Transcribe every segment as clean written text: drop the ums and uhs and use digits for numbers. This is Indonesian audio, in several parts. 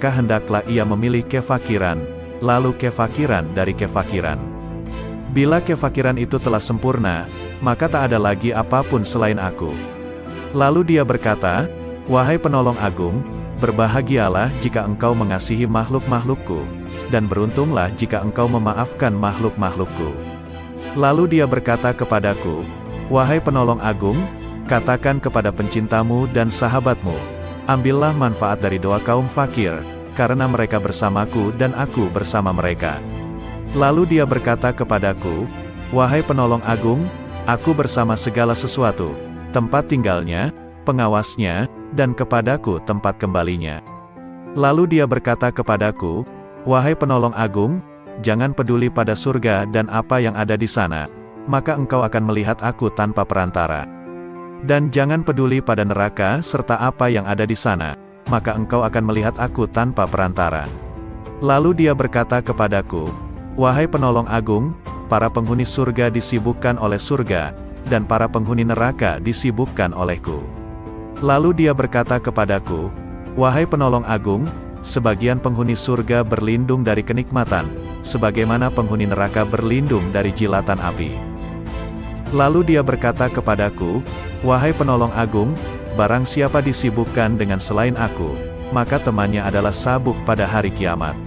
hendaklah ia memilih kefakiran, lalu kefakiran dari kefakiran. Bila kefakiran itu telah sempurna, maka tak ada lagi apapun selain aku. Lalu dia berkata, wahai penolong agung, berbahagialah jika engkau mengasihi makhluk-makhlukku, dan beruntunglah jika engkau memaafkan makhluk-makhlukku. Lalu dia berkata kepadaku, wahai penolong agung, katakan kepada pencintamu dan sahabatmu, ambillah manfaat dari doa kaum fakir, karena mereka bersamaku dan aku bersama mereka. Lalu dia berkata kepadaku, wahai penolong agung, aku bersama segala sesuatu, tempat tinggalnya, pengawasnya, dan kepadaku tempat kembalinya. Lalu dia berkata kepadaku, wahai penolong agung, jangan peduli pada surga dan apa yang ada di sana, maka engkau akan melihat aku tanpa perantara. Dan jangan peduli pada neraka serta apa yang ada di sana, maka engkau akan melihat aku tanpa perantara. Lalu dia berkata kepadaku, wahai penolong agung, para penghuni surga disibukkan oleh surga, dan para penghuni neraka disibukkan olehku. Lalu dia berkata kepadaku, wahai penolong agung, sebagian penghuni surga berlindung dari kenikmatan, sebagaimana penghuni neraka berlindung dari jilatan api. Lalu dia berkata kepadaku, wahai penolong agung, barang siapa disibukkan dengan selain aku, maka temannya adalah sabuk pada hari kiamat.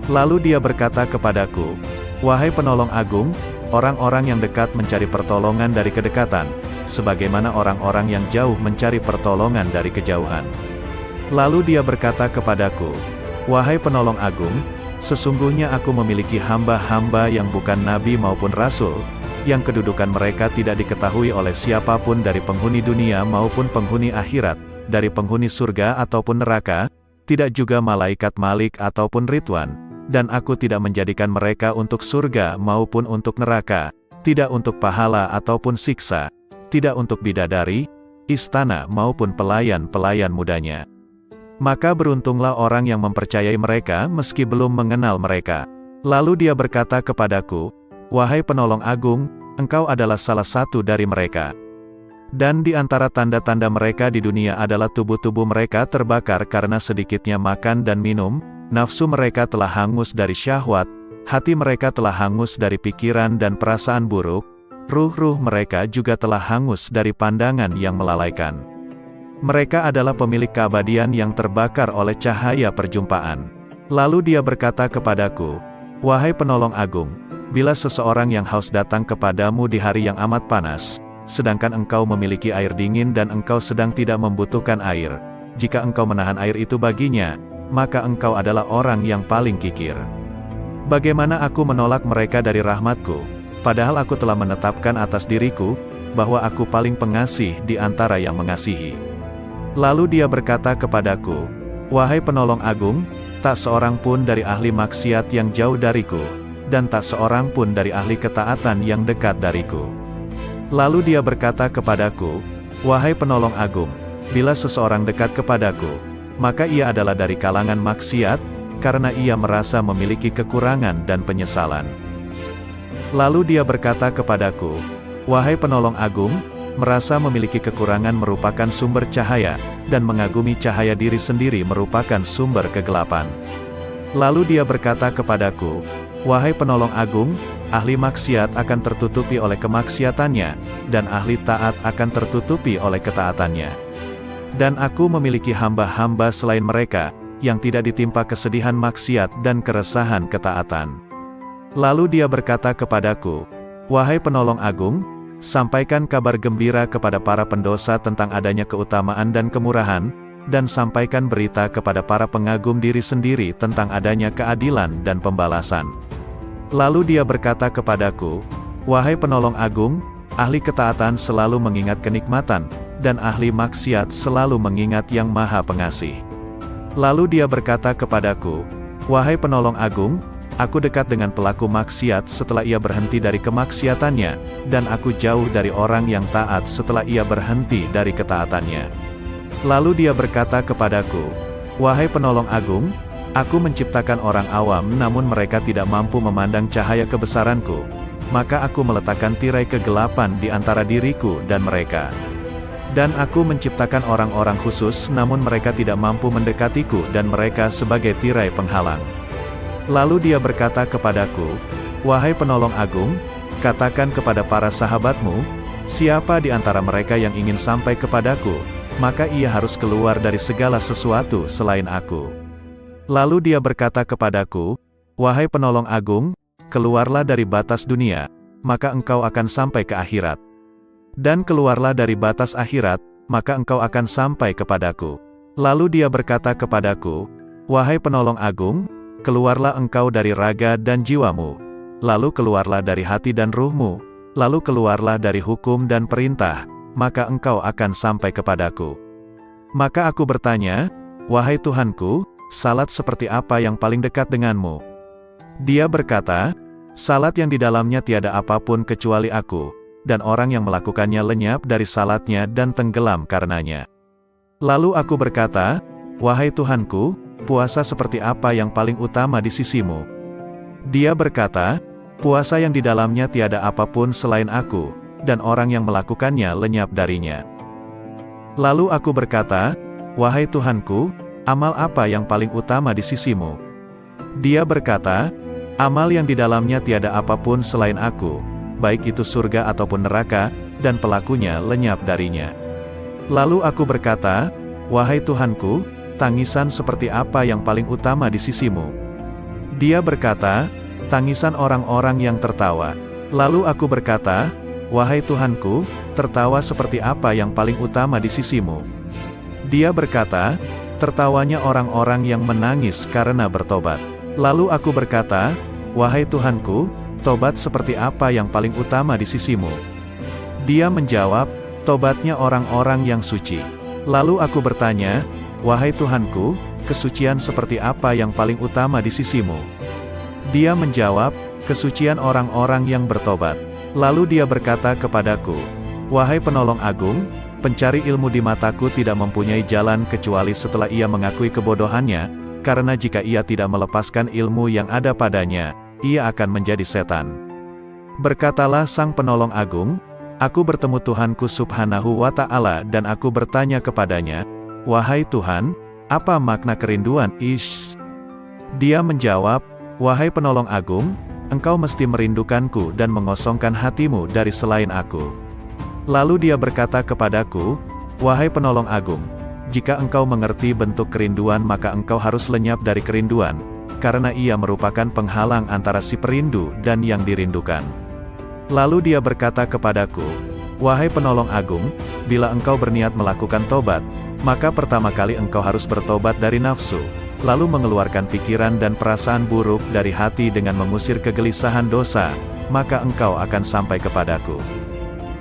Lalu dia berkata kepadaku, wahai penolong agung, orang-orang yang dekat mencari pertolongan dari kedekatan, sebagaimana orang-orang yang jauh mencari pertolongan dari kejauhan. Lalu dia berkata kepadaku, wahai penolong agung, sesungguhnya aku memiliki hamba-hamba yang bukan nabi maupun rasul, yang kedudukan mereka tidak diketahui oleh siapapun dari penghuni dunia maupun penghuni akhirat, dari penghuni surga ataupun neraka, tidak juga malaikat Malik ataupun Ridwan, dan aku tidak menjadikan mereka untuk surga maupun untuk neraka, tidak untuk pahala ataupun siksa, tidak untuk bidadari, istana maupun pelayan-pelayan mudanya. Maka beruntunglah orang yang mempercayai mereka meski belum mengenal mereka. Lalu dia berkata kepadaku, wahai penolong agung, engkau adalah salah satu dari mereka. Dan di antara tanda-tanda mereka di dunia adalah tubuh-tubuh mereka terbakar karena sedikitnya makan dan minum, nafsu mereka telah hangus dari syahwat, hati mereka telah hangus dari pikiran dan perasaan buruk, ruh-ruh mereka juga telah hangus dari pandangan yang melalaikan. Mereka adalah pemilik keabadian yang terbakar oleh cahaya perjumpaan. Lalu dia berkata kepadaku, wahai penolong agung, bila seseorang yang haus datang kepadamu di hari yang amat panas, sedangkan engkau memiliki air dingin dan engkau sedang tidak membutuhkan air, jika engkau menahan air itu baginya, maka engkau adalah orang yang paling kikir. Bagaimana aku menolak mereka dari rahmatku, padahal aku telah menetapkan atas diriku, bahwa aku paling pengasih di antara yang mengasihi. Lalu dia berkata kepadaku, wahai penolong agung, tak seorang pun dari ahli maksiat yang jauh dariku, dan tak seorang pun dari ahli ketaatan yang dekat dariku. Lalu dia berkata kepadaku, wahai penolong agung, bila seseorang dekat kepadaku, maka ia adalah dari kalangan maksiat, karena ia merasa memiliki kekurangan dan penyesalan. Lalu dia berkata kepadaku, wahai penolong agung, merasa memiliki kekurangan merupakan sumber cahaya, dan mengagumi cahaya diri sendiri merupakan sumber kegelapan. Lalu dia berkata kepadaku, wahai penolong agung, ahli maksiat akan tertutupi oleh kemaksiatannya, dan ahli taat akan tertutupi oleh ketaatannya. Dan aku memiliki hamba-hamba selain mereka, yang tidak ditimpa kesedihan maksiat dan keresahan ketaatan. Lalu dia berkata kepadaku, wahai penolong agung, sampaikan kabar gembira kepada para pendosa tentang adanya keutamaan dan kemurahan, dan sampaikan berita kepada para pengagum diri sendiri tentang adanya keadilan dan pembalasan. Lalu dia berkata kepadaku, wahai penolong agung, ahli ketaatan selalu mengingat kenikmatan, dan ahli maksiat selalu mengingat yang maha pengasih. Lalu dia berkata kepadaku, wahai penolong agung, aku dekat dengan pelaku maksiat setelah ia berhenti dari kemaksiatannya, dan aku jauh dari orang yang taat setelah ia berhenti dari ketaatannya. Lalu dia berkata kepadaku, wahai penolong agung, aku menciptakan orang awam namun mereka tidak mampu memandang cahaya kebesaranku, maka aku meletakkan tirai kegelapan di antara diriku dan mereka. Dan aku menciptakan orang-orang khusus namun mereka tidak mampu mendekatiku dan mereka sebagai tirai penghalang. Lalu dia berkata kepadaku, "Wahai penolong agung, katakan kepada para sahabatmu, siapa di antara mereka yang ingin sampai kepadaku, maka ia harus keluar dari segala sesuatu selain aku." Lalu dia berkata kepadaku, "Wahai penolong agung, keluarlah dari batas dunia, maka engkau akan sampai ke akhirat. Dan keluarlah dari batas akhirat, maka engkau akan sampai kepadaku." Lalu dia berkata kepadaku, "Wahai penolong agung, keluarlah engkau dari raga dan jiwamu, lalu keluarlah dari hati dan ruhmu, lalu keluarlah dari hukum dan perintah, maka engkau akan sampai kepadaku." Maka aku bertanya, "Wahai Tuhanku, salat seperti apa yang paling dekat denganmu?" Dia berkata, "Salat yang di dalamnya tiada apapun kecuali aku, dan orang yang melakukannya lenyap dari salatnya dan tenggelam karenanya." Lalu aku berkata, "Wahai Tuhanku, puasa seperti apa yang paling utama di sisimu?" Dia berkata, "Puasa yang di dalamnya tiada apapun selain aku, dan orang yang melakukannya lenyap darinya." Lalu aku berkata, "Wahai Tuhanku, amal apa yang paling utama di sisimu?" Dia berkata, "Amal yang di dalamnya tiada apapun selain aku, baik itu surga ataupun neraka, dan pelakunya lenyap darinya." Lalu aku berkata, "Wahai Tuhanku, tangisan seperti apa yang paling utama di sisimu?" Dia berkata, "Tangisan orang-orang yang tertawa." Lalu aku berkata, "Wahai Tuhanku, tertawa seperti apa yang paling utama di sisimu?" Dia berkata, "Tertawanya orang-orang yang menangis karena bertobat." Lalu aku berkata, "Wahai Tuhanku, tobat seperti apa yang paling utama di sisimu?" Dia menjawab, "Tobatnya orang-orang yang suci." Lalu aku bertanya, "Wahai Tuhanku, kesucian seperti apa yang paling utama di sisimu?" Dia menjawab, "Kesucian orang-orang yang bertobat." Lalu dia berkata kepadaku, "Wahai penolong agung, pencari ilmu di mataku tidak mempunyai jalan kecuali setelah ia mengakui kebodohannya, karena jika ia tidak melepaskan ilmu yang ada padanya, ia akan menjadi setan." Berkatalah sang penolong agung, "Aku bertemu Tuhanku subhanahu wa ta'ala dan aku bertanya kepadanya, 'Wahai Tuhan, apa makna kerinduan?' Ish." Dia menjawab, "Wahai penolong agung, engkau mesti merindukanku dan mengosongkan hatimu dari selain aku." Lalu dia berkata kepadaku, "Wahai penolong agung, jika engkau mengerti bentuk kerinduan maka engkau harus lenyap dari kerinduan, karena ia merupakan penghalang antara si perindu dan yang dirindukan." Lalu dia berkata kepadaku, "Wahai penolong agung, bila engkau berniat melakukan tobat, maka pertama kali engkau harus bertobat dari nafsu, lalu mengeluarkan pikiran dan perasaan buruk dari hati dengan mengusir kegelisahan dosa, maka engkau akan sampai kepadaku.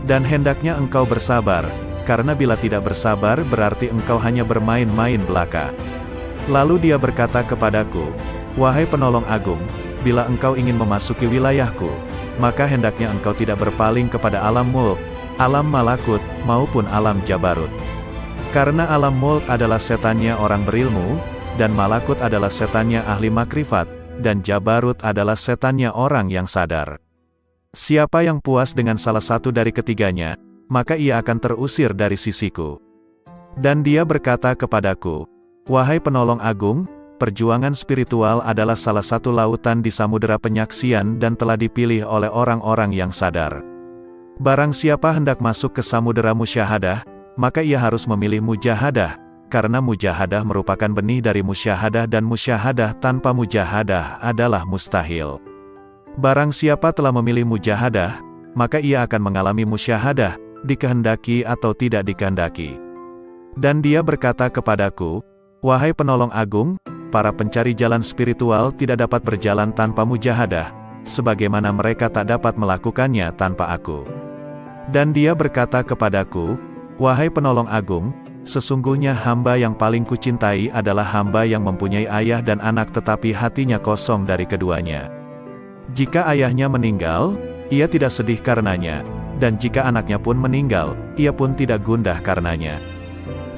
Dan hendaknya engkau bersabar, karena bila tidak bersabar berarti engkau hanya bermain-main belaka." Lalu dia berkata kepadaku, "Wahai penolong agung, bila engkau ingin memasuki wilayahku, maka hendaknya engkau tidak berpaling kepada alam mulk, alam malakut, maupun alam jabarut. Karena alam mulk adalah setannya orang berilmu, dan malakut adalah setannya ahli makrifat, dan jabarut adalah setannya orang yang sadar. Siapa yang puas dengan salah satu dari ketiganya, maka ia akan terusir dari sisiku." Dan dia berkata kepadaku, "Wahai penolong agung, perjuangan spiritual adalah salah satu lautan di samudera penyaksian dan telah dipilih oleh orang-orang yang sadar. Barang siapa hendak masuk ke samudera musyahadah, maka ia harus memilih mujahadah, karena mujahadah merupakan benih dari musyahadah dan musyahadah tanpa mujahadah adalah mustahil. Barang siapa telah memilih mujahadah, maka ia akan mengalami musyahadah, dikehendaki atau tidak dikehendaki." Dan dia berkata kepadaku, "Wahai penolong agung, para pencari jalan spiritual tidak dapat berjalan tanpa mujahadah, sebagaimana mereka tak dapat melakukannya tanpa aku." Dan dia berkata kepadaku, "Wahai penolong agung, sesungguhnya hamba yang paling kucintai adalah hamba yang mempunyai ayah dan anak tetapi hatinya kosong dari keduanya. Jika ayahnya meninggal, ia tidak sedih karenanya, dan jika anaknya pun meninggal, ia pun tidak gundah karenanya.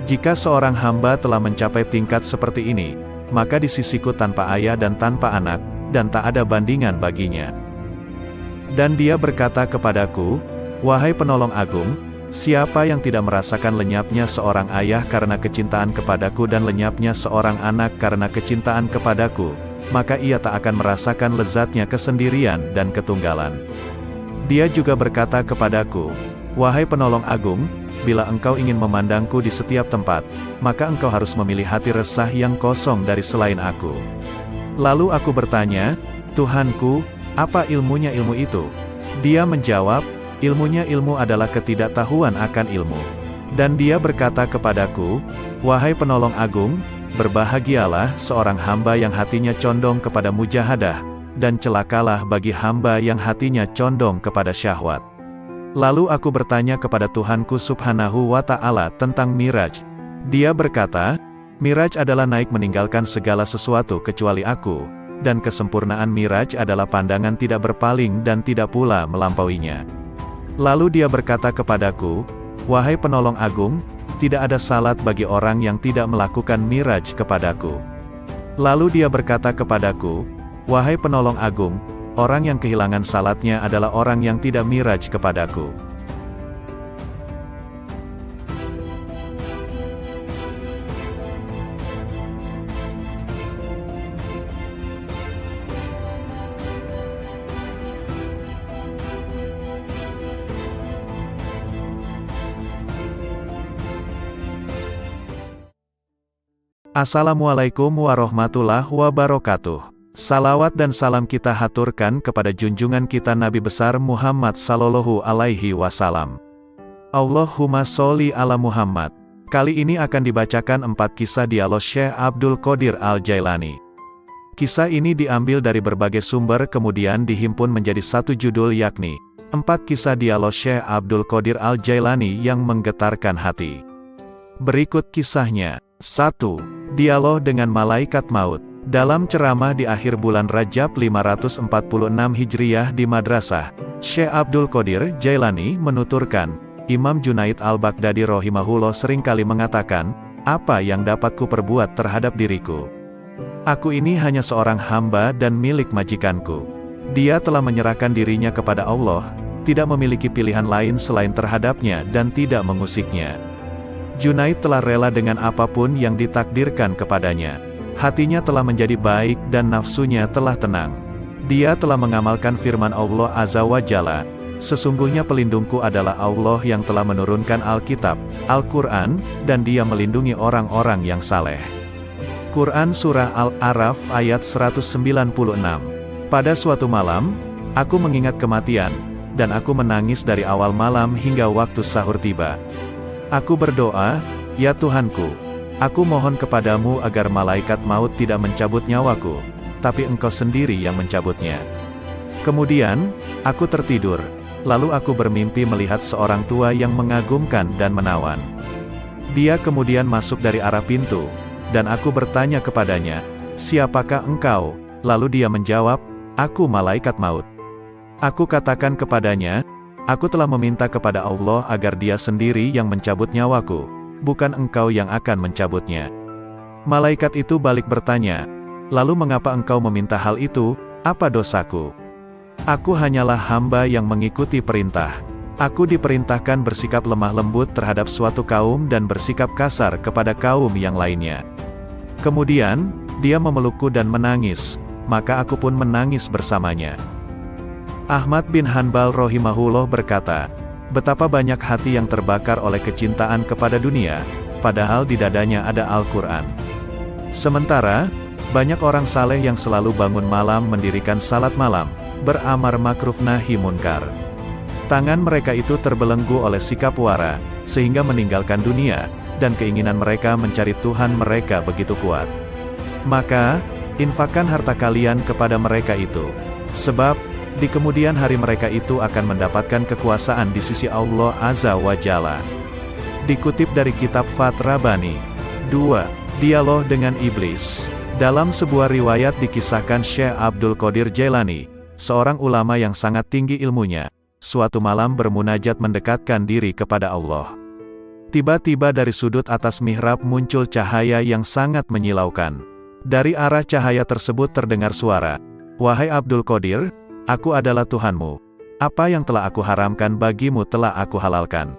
Jika seorang hamba telah mencapai tingkat seperti ini, maka di sisiku tanpa ayah dan tanpa anak, dan tak ada bandingan baginya." Dan dia berkata kepadaku, "Wahai penolong agung, Siapa yang tidak merasakan lenyapnya seorang ayah karena kecintaan kepadaku dan lenyapnya seorang anak karena kecintaan kepadaku, maka ia tak akan merasakan lezatnya kesendirian dan ketunggalan. Dia juga berkata kepadaku, "Wahai penolong agung, bila engkau ingin memandangku di setiap tempat, maka engkau harus memilih hati resah yang kosong dari selain aku." Lalu aku bertanya, "Tuhanku, apa ilmunya ilmu itu?" Dia menjawab, "Ilmunya ilmu adalah ketidaktahuan akan ilmu." Dan dia berkata kepadaku, "Wahai penolong agung, berbahagialah seorang hamba yang hatinya condong kepada mujahadah, dan celakalah bagi hamba yang hatinya condong kepada syahwat." Lalu aku bertanya kepada Tuhanku Subhanahu wa Ta'ala tentang Miraj. Dia berkata, "Miraj adalah naik meninggalkan segala sesuatu kecuali aku, dan kesempurnaan Miraj adalah pandangan tidak berpaling dan tidak pula melampauinya." Lalu dia berkata kepadaku, "Wahai penolong agung, tidak ada salat bagi orang yang tidak melakukan Miraj kepadaku." Lalu dia berkata kepadaku, "Wahai penolong agung, orang yang kehilangan salatnya adalah orang yang tidak Miraj kepadaku." Assalamualaikum warahmatullahi wabarakatuh. Salawat dan salam kita haturkan kepada junjungan kita Nabi besar Muhammad sallallahu alaihi wasallam. Allahumma sholli ala Muhammad. Kali ini akan dibacakan 4 kisah dialog Syekh Abdul Qadir Al-Jailani. Kisah ini diambil dari berbagai sumber kemudian dihimpun menjadi satu judul yakni 4 kisah dialog Syekh Abdul Qadir Al-Jailani yang menggetarkan hati. Berikut kisahnya. 1. Dialog dengan Malaikat Maut. Dalam ceramah di akhir bulan Rajab 546 Hijriyah di Madrasah, Syekh Abdul Qadir Jailani menuturkan, Imam Junaid Al-Baghdadi rahimahullah seringkali mengatakan, "Apa yang dapat ku perbuat terhadap diriku? Aku ini hanya seorang hamba dan milik majikanku. Dia telah menyerahkan dirinya kepada Allah, tidak memiliki pilihan lain selain terhadapnya dan tidak mengusiknya." Junaid telah rela dengan apapun yang ditakdirkan kepadanya. Hatinya telah menjadi baik dan nafsunya telah tenang. Dia telah mengamalkan firman Allah Azza wa Jalla, "Sesungguhnya pelindungku adalah Allah yang telah menurunkan Alkitab, Al-Quran, dan dia melindungi orang-orang yang saleh." Quran Surah Al-A'raf ayat 196. Pada suatu malam, aku mengingat kematian, dan aku menangis dari awal malam hingga waktu sahur tiba. Aku berdoa, "Ya Tuhanku, aku mohon kepadamu agar malaikat maut tidak mencabut nyawaku, tapi Engkau sendiri yang mencabutnya." Kemudian, aku tertidur, lalu aku bermimpi melihat seorang tua yang mengagumkan dan menawan. Dia kemudian masuk dari arah pintu, dan aku bertanya kepadanya, "Siapakah engkau?" Lalu dia menjawab, "Aku malaikat maut." Aku katakan kepadanya, "Aku telah meminta kepada Allah agar dia sendiri yang mencabut nyawaku, bukan engkau yang akan mencabutnya." Malaikat itu balik bertanya, "Lalu mengapa engkau meminta hal itu? Apa dosaku? Aku hanyalah hamba yang mengikuti perintah. Aku diperintahkan bersikap lemah lembut terhadap suatu kaum dan bersikap kasar kepada kaum yang lainnya." Kemudian, dia memelukku dan menangis, maka aku pun menangis bersamanya. Ahmad bin Hanbal rahimahullah berkata, betapa banyak hati yang terbakar oleh kecintaan kepada dunia, padahal di dadanya ada Al-Quran. Sementara, banyak orang saleh yang selalu bangun malam mendirikan salat malam, beramar makruf nahi munkar. Tangan mereka itu terbelenggu oleh sikap wara, sehingga meninggalkan dunia, dan keinginan mereka mencari Tuhan mereka begitu kuat. Maka, infakkan harta kalian kepada mereka itu. Sebab, di kemudian hari mereka itu akan mendapatkan kekuasaan di sisi Allah Azza wa Jalla. Dikutip dari kitab Fath Rabbani. 2. Dialog dengan Iblis. Dalam sebuah riwayat dikisahkan Syekh Abdul Qadir Jailani, seorang ulama yang sangat tinggi ilmunya, suatu malam bermunajat mendekatkan diri kepada Allah. Tiba-tiba dari sudut atas mihrab muncul cahaya yang sangat menyilaukan. Dari arah cahaya tersebut terdengar suara, "Wahai Abdul Qadir, aku adalah Tuhanmu. Apa yang telah aku haramkan bagimu telah aku halalkan.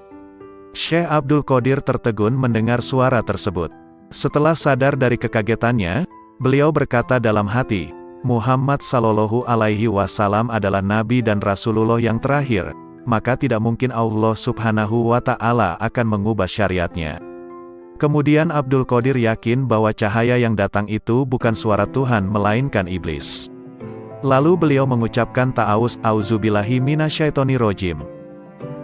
Syekh Abdul Qadir tertegun mendengar suara tersebut. Setelah sadar dari kekagetannya, beliau berkata dalam hati, Muhammad Sallallahu Alaihi Wasallam adalah Nabi dan Rasulullah yang terakhir, maka tidak mungkin Allah Subhanahu wa Ta'ala akan mengubah syariatnya. Kemudian Abdul Qadir yakin bahwa cahaya yang datang itu bukan suara Tuhan melainkan iblis. Lalu beliau mengucapkan ta'awuz, auzubillahi minasyaitonirrajim.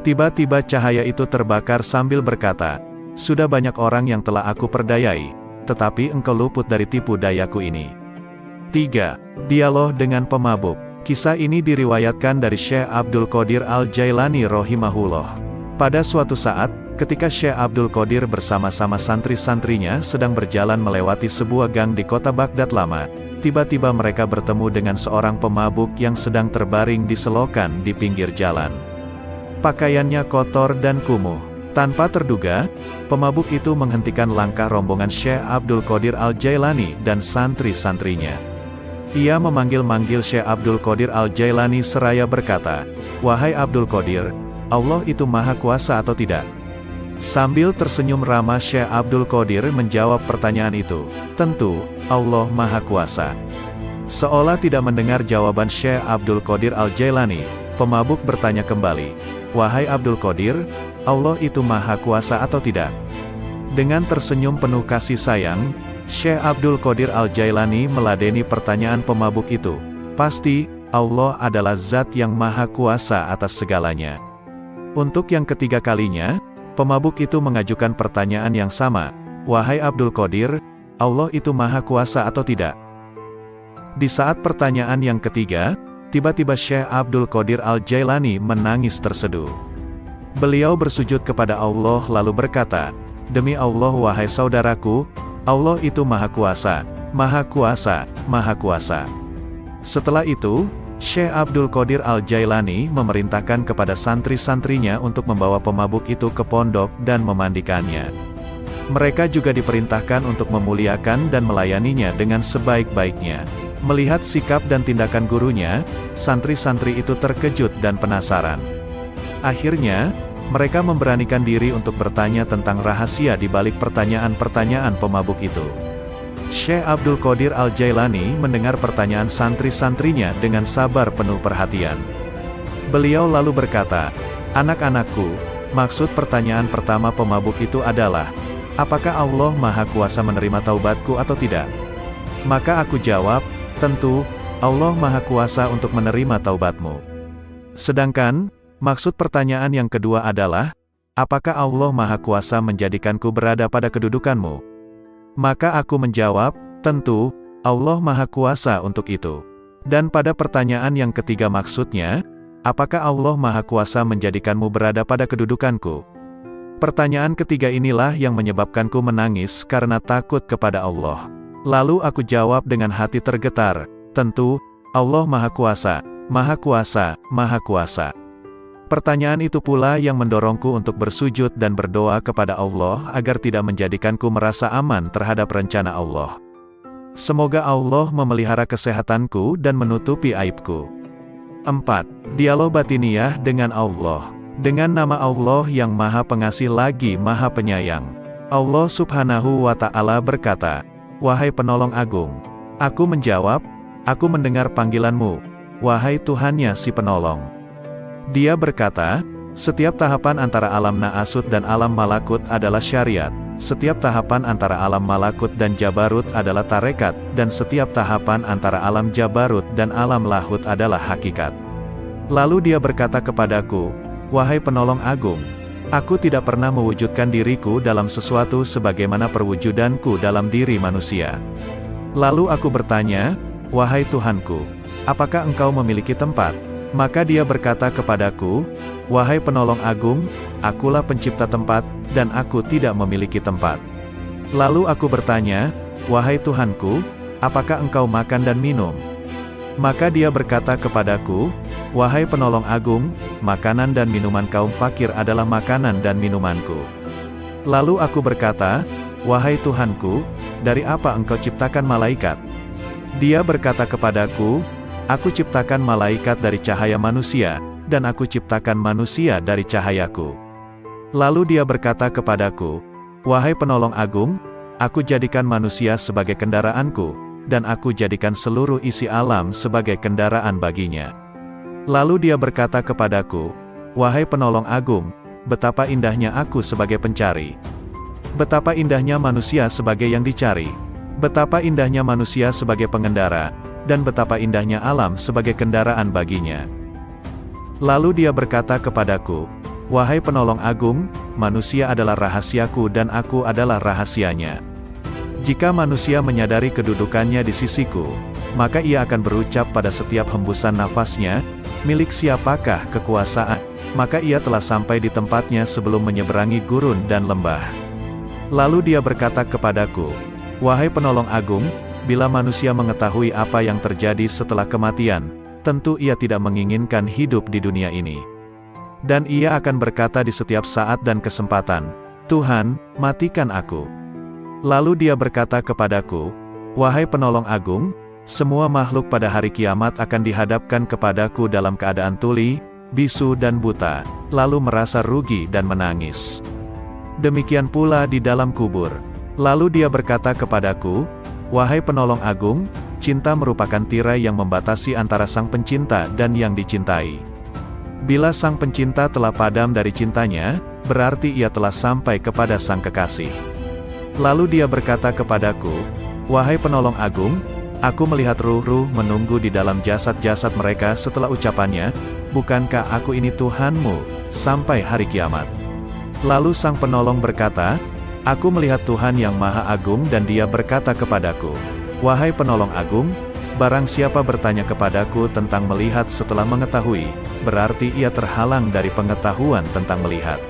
Tiba-tiba cahaya itu terbakar sambil berkata, sudah banyak orang yang telah aku perdayai, tetapi engkau luput dari tipu dayaku ini. 3. Dialog dengan pemabuk. Kisah ini diriwayatkan dari Syekh Abdul Qadir Al-Jailani rahimahullah. Pada suatu saat, ketika Syekh Abdul Qadir bersama-sama santri-santrinya sedang berjalan melewati sebuah gang di kota Baghdad lama, tiba-tiba mereka bertemu dengan seorang pemabuk yang sedang terbaring di selokan di pinggir jalan. Pakaiannya kotor dan kumuh. Tanpa terduga, pemabuk itu menghentikan langkah rombongan Syekh Abdul Qadir Al-Jailani dan santri-santrinya. Ia memanggil-manggil Syekh Abdul Qadir Al-Jailani seraya berkata, wahai Abdul Qadir, Allah itu maha kuasa atau tidak? Sambil tersenyum ramah Syekh Abdul Qadir menjawab pertanyaan itu, tentu, Allah maha kuasa. Seolah tidak mendengar jawaban Syekh Abdul Qadir Al-Jailani, pemabuk bertanya kembali, wahai Abdul Qadir, Allah itu maha kuasa atau tidak? Dengan tersenyum penuh kasih sayang, Syekh Abdul Qadir Al-Jailani meladeni pertanyaan pemabuk itu. Pasti, Allah adalah zat yang maha kuasa atas segalanya. Untuk yang ketiga kalinya, pemabuk itu mengajukan pertanyaan yang sama. Wahai Abdul Qadir, Allah itu maha kuasa atau tidak? Di saat pertanyaan yang ketiga, tiba-tiba Syekh Abdul Qadir Al-Jailani menangis terseduh. Beliau bersujud kepada Allah lalu berkata, demi Allah wahai saudaraku, Allah itu maha kuasa, maha kuasa, maha kuasa. Setelah itu, Syekh Abdul Qadir Al-Jailani memerintahkan kepada santri-santrinya untuk membawa pemabuk itu ke pondok dan memandikannya. Mereka juga diperintahkan untuk memuliakan dan melayaninya dengan sebaik-baiknya. Melihat sikap dan tindakan gurunya, santri-santri itu terkejut dan penasaran. Akhirnya, mereka memberanikan diri untuk bertanya tentang rahasia di balik pertanyaan-pertanyaan pemabuk itu. Syekh Abdul Qadir Al-Jailani mendengar pertanyaan santri-santrinya dengan sabar penuh perhatian. Beliau lalu berkata, anak-anakku, maksud pertanyaan pertama pemabuk itu adalah, apakah Allah maha kuasa menerima taubatku atau tidak? Maka aku jawab, tentu, Allah maha kuasa untuk menerima taubatmu. Sedangkan, maksud pertanyaan yang kedua adalah, apakah Allah maha kuasa menjadikanku berada pada kedudukanmu? Maka aku menjawab, tentu, Allah maha kuasa untuk itu. Dan pada pertanyaan yang ketiga maksudnya, apakah Allah maha kuasa menjadikanmu berada pada kedudukanku? Pertanyaan ketiga inilah yang menyebabkanku menangis karena takut kepada Allah. Lalu aku jawab dengan hati tergetar, tentu, Allah maha kuasa, maha kuasa, maha kuasa. Pertanyaan itu pula yang mendorongku untuk bersujud dan berdoa kepada Allah agar tidak menjadikanku merasa aman terhadap rencana Allah. Semoga Allah memelihara kesehatanku dan menutupi aibku. 4. Dialog batiniyah dengan Allah. Dengan nama Allah yang maha pengasih lagi maha penyayang. Allah Subhanahu wa Ta'ala berkata, wahai penolong agung. Aku menjawab, aku mendengar panggilanmu, wahai Tuhannya si penolong. Dia berkata, setiap tahapan antara alam Na'asut dan alam Malakut adalah syariat, setiap tahapan antara alam Malakut dan Jabarut adalah tarekat, dan setiap tahapan antara alam Jabarut dan alam Lahut adalah hakikat. Lalu dia berkata kepadaku, wahai penolong agung, aku tidak pernah mewujudkan diriku dalam sesuatu sebagaimana perwujudanku dalam diri manusia. Lalu aku bertanya, wahai Tuhanku, apakah engkau memiliki tempat? Maka dia berkata kepadaku, wahai penolong agung, akulah pencipta tempat, dan aku tidak memiliki tempat. Lalu aku bertanya, wahai Tuhanku, apakah engkau makan dan minum? Maka dia berkata kepadaku, wahai penolong agung, makanan dan minuman kaum fakir adalah makanan dan minumanku. Lalu aku berkata, wahai Tuhanku, dari apa engkau ciptakan malaikat? Dia berkata kepadaku, aku ciptakan malaikat dari cahaya manusia, dan aku ciptakan manusia dari cahayaku. Lalu dia berkata kepadaku, "Wahai penolong agung, aku jadikan manusia sebagai kendaraanku, dan aku jadikan seluruh isi alam sebagai kendaraan baginya." Lalu dia berkata kepadaku, "Wahai penolong agung, betapa indahnya aku sebagai pencari. Betapa indahnya manusia sebagai yang dicari. Betapa indahnya manusia sebagai pengendara, dan betapa indahnya alam sebagai kendaraan baginya." Lalu dia berkata kepadaku, "Wahai penolong agung, manusia adalah rahasiaku dan aku adalah rahasianya. Jika manusia menyadari kedudukannya di sisiku, maka ia akan berucap pada setiap hembusan nafasnya, 'Milik siapakah kekuasaan?' Maka ia telah sampai di tempatnya sebelum menyeberangi gurun dan lembah." Lalu dia berkata kepadaku, "Wahai penolong agung, bila manusia mengetahui apa yang terjadi setelah kematian, tentu ia tidak menginginkan hidup di dunia ini. Dan ia akan berkata di setiap saat dan kesempatan, 'Tuhan, matikan aku.' Lalu dia berkata kepadaku, 'Wahai penolong agung, semua makhluk pada hari kiamat akan dihadapkan kepadaku dalam keadaan tuli, bisu dan buta, lalu merasa rugi dan menangis. Demikian pula di dalam kubur.' Lalu dia berkata kepadaku, 'Wahai penolong agung, cinta merupakan tirai yang membatasi antara sang pencinta dan yang dicintai. Bila sang pencinta telah padam dari cintanya, berarti ia telah sampai kepada sang kekasih.' Lalu dia berkata kepadaku, 'Wahai penolong agung, aku melihat ruh-ruh menunggu di dalam jasad-jasad mereka setelah ucapannya, bukankah aku ini Tuhanmu, sampai hari kiamat?' Lalu sang penolong berkata, 'Aku melihat Tuhan yang Maha Agung dan dia berkata kepadaku, Wahai penolong agung, barang siapa bertanya kepadaku tentang melihat setelah mengetahui, berarti ia terhalang dari pengetahuan tentang melihat.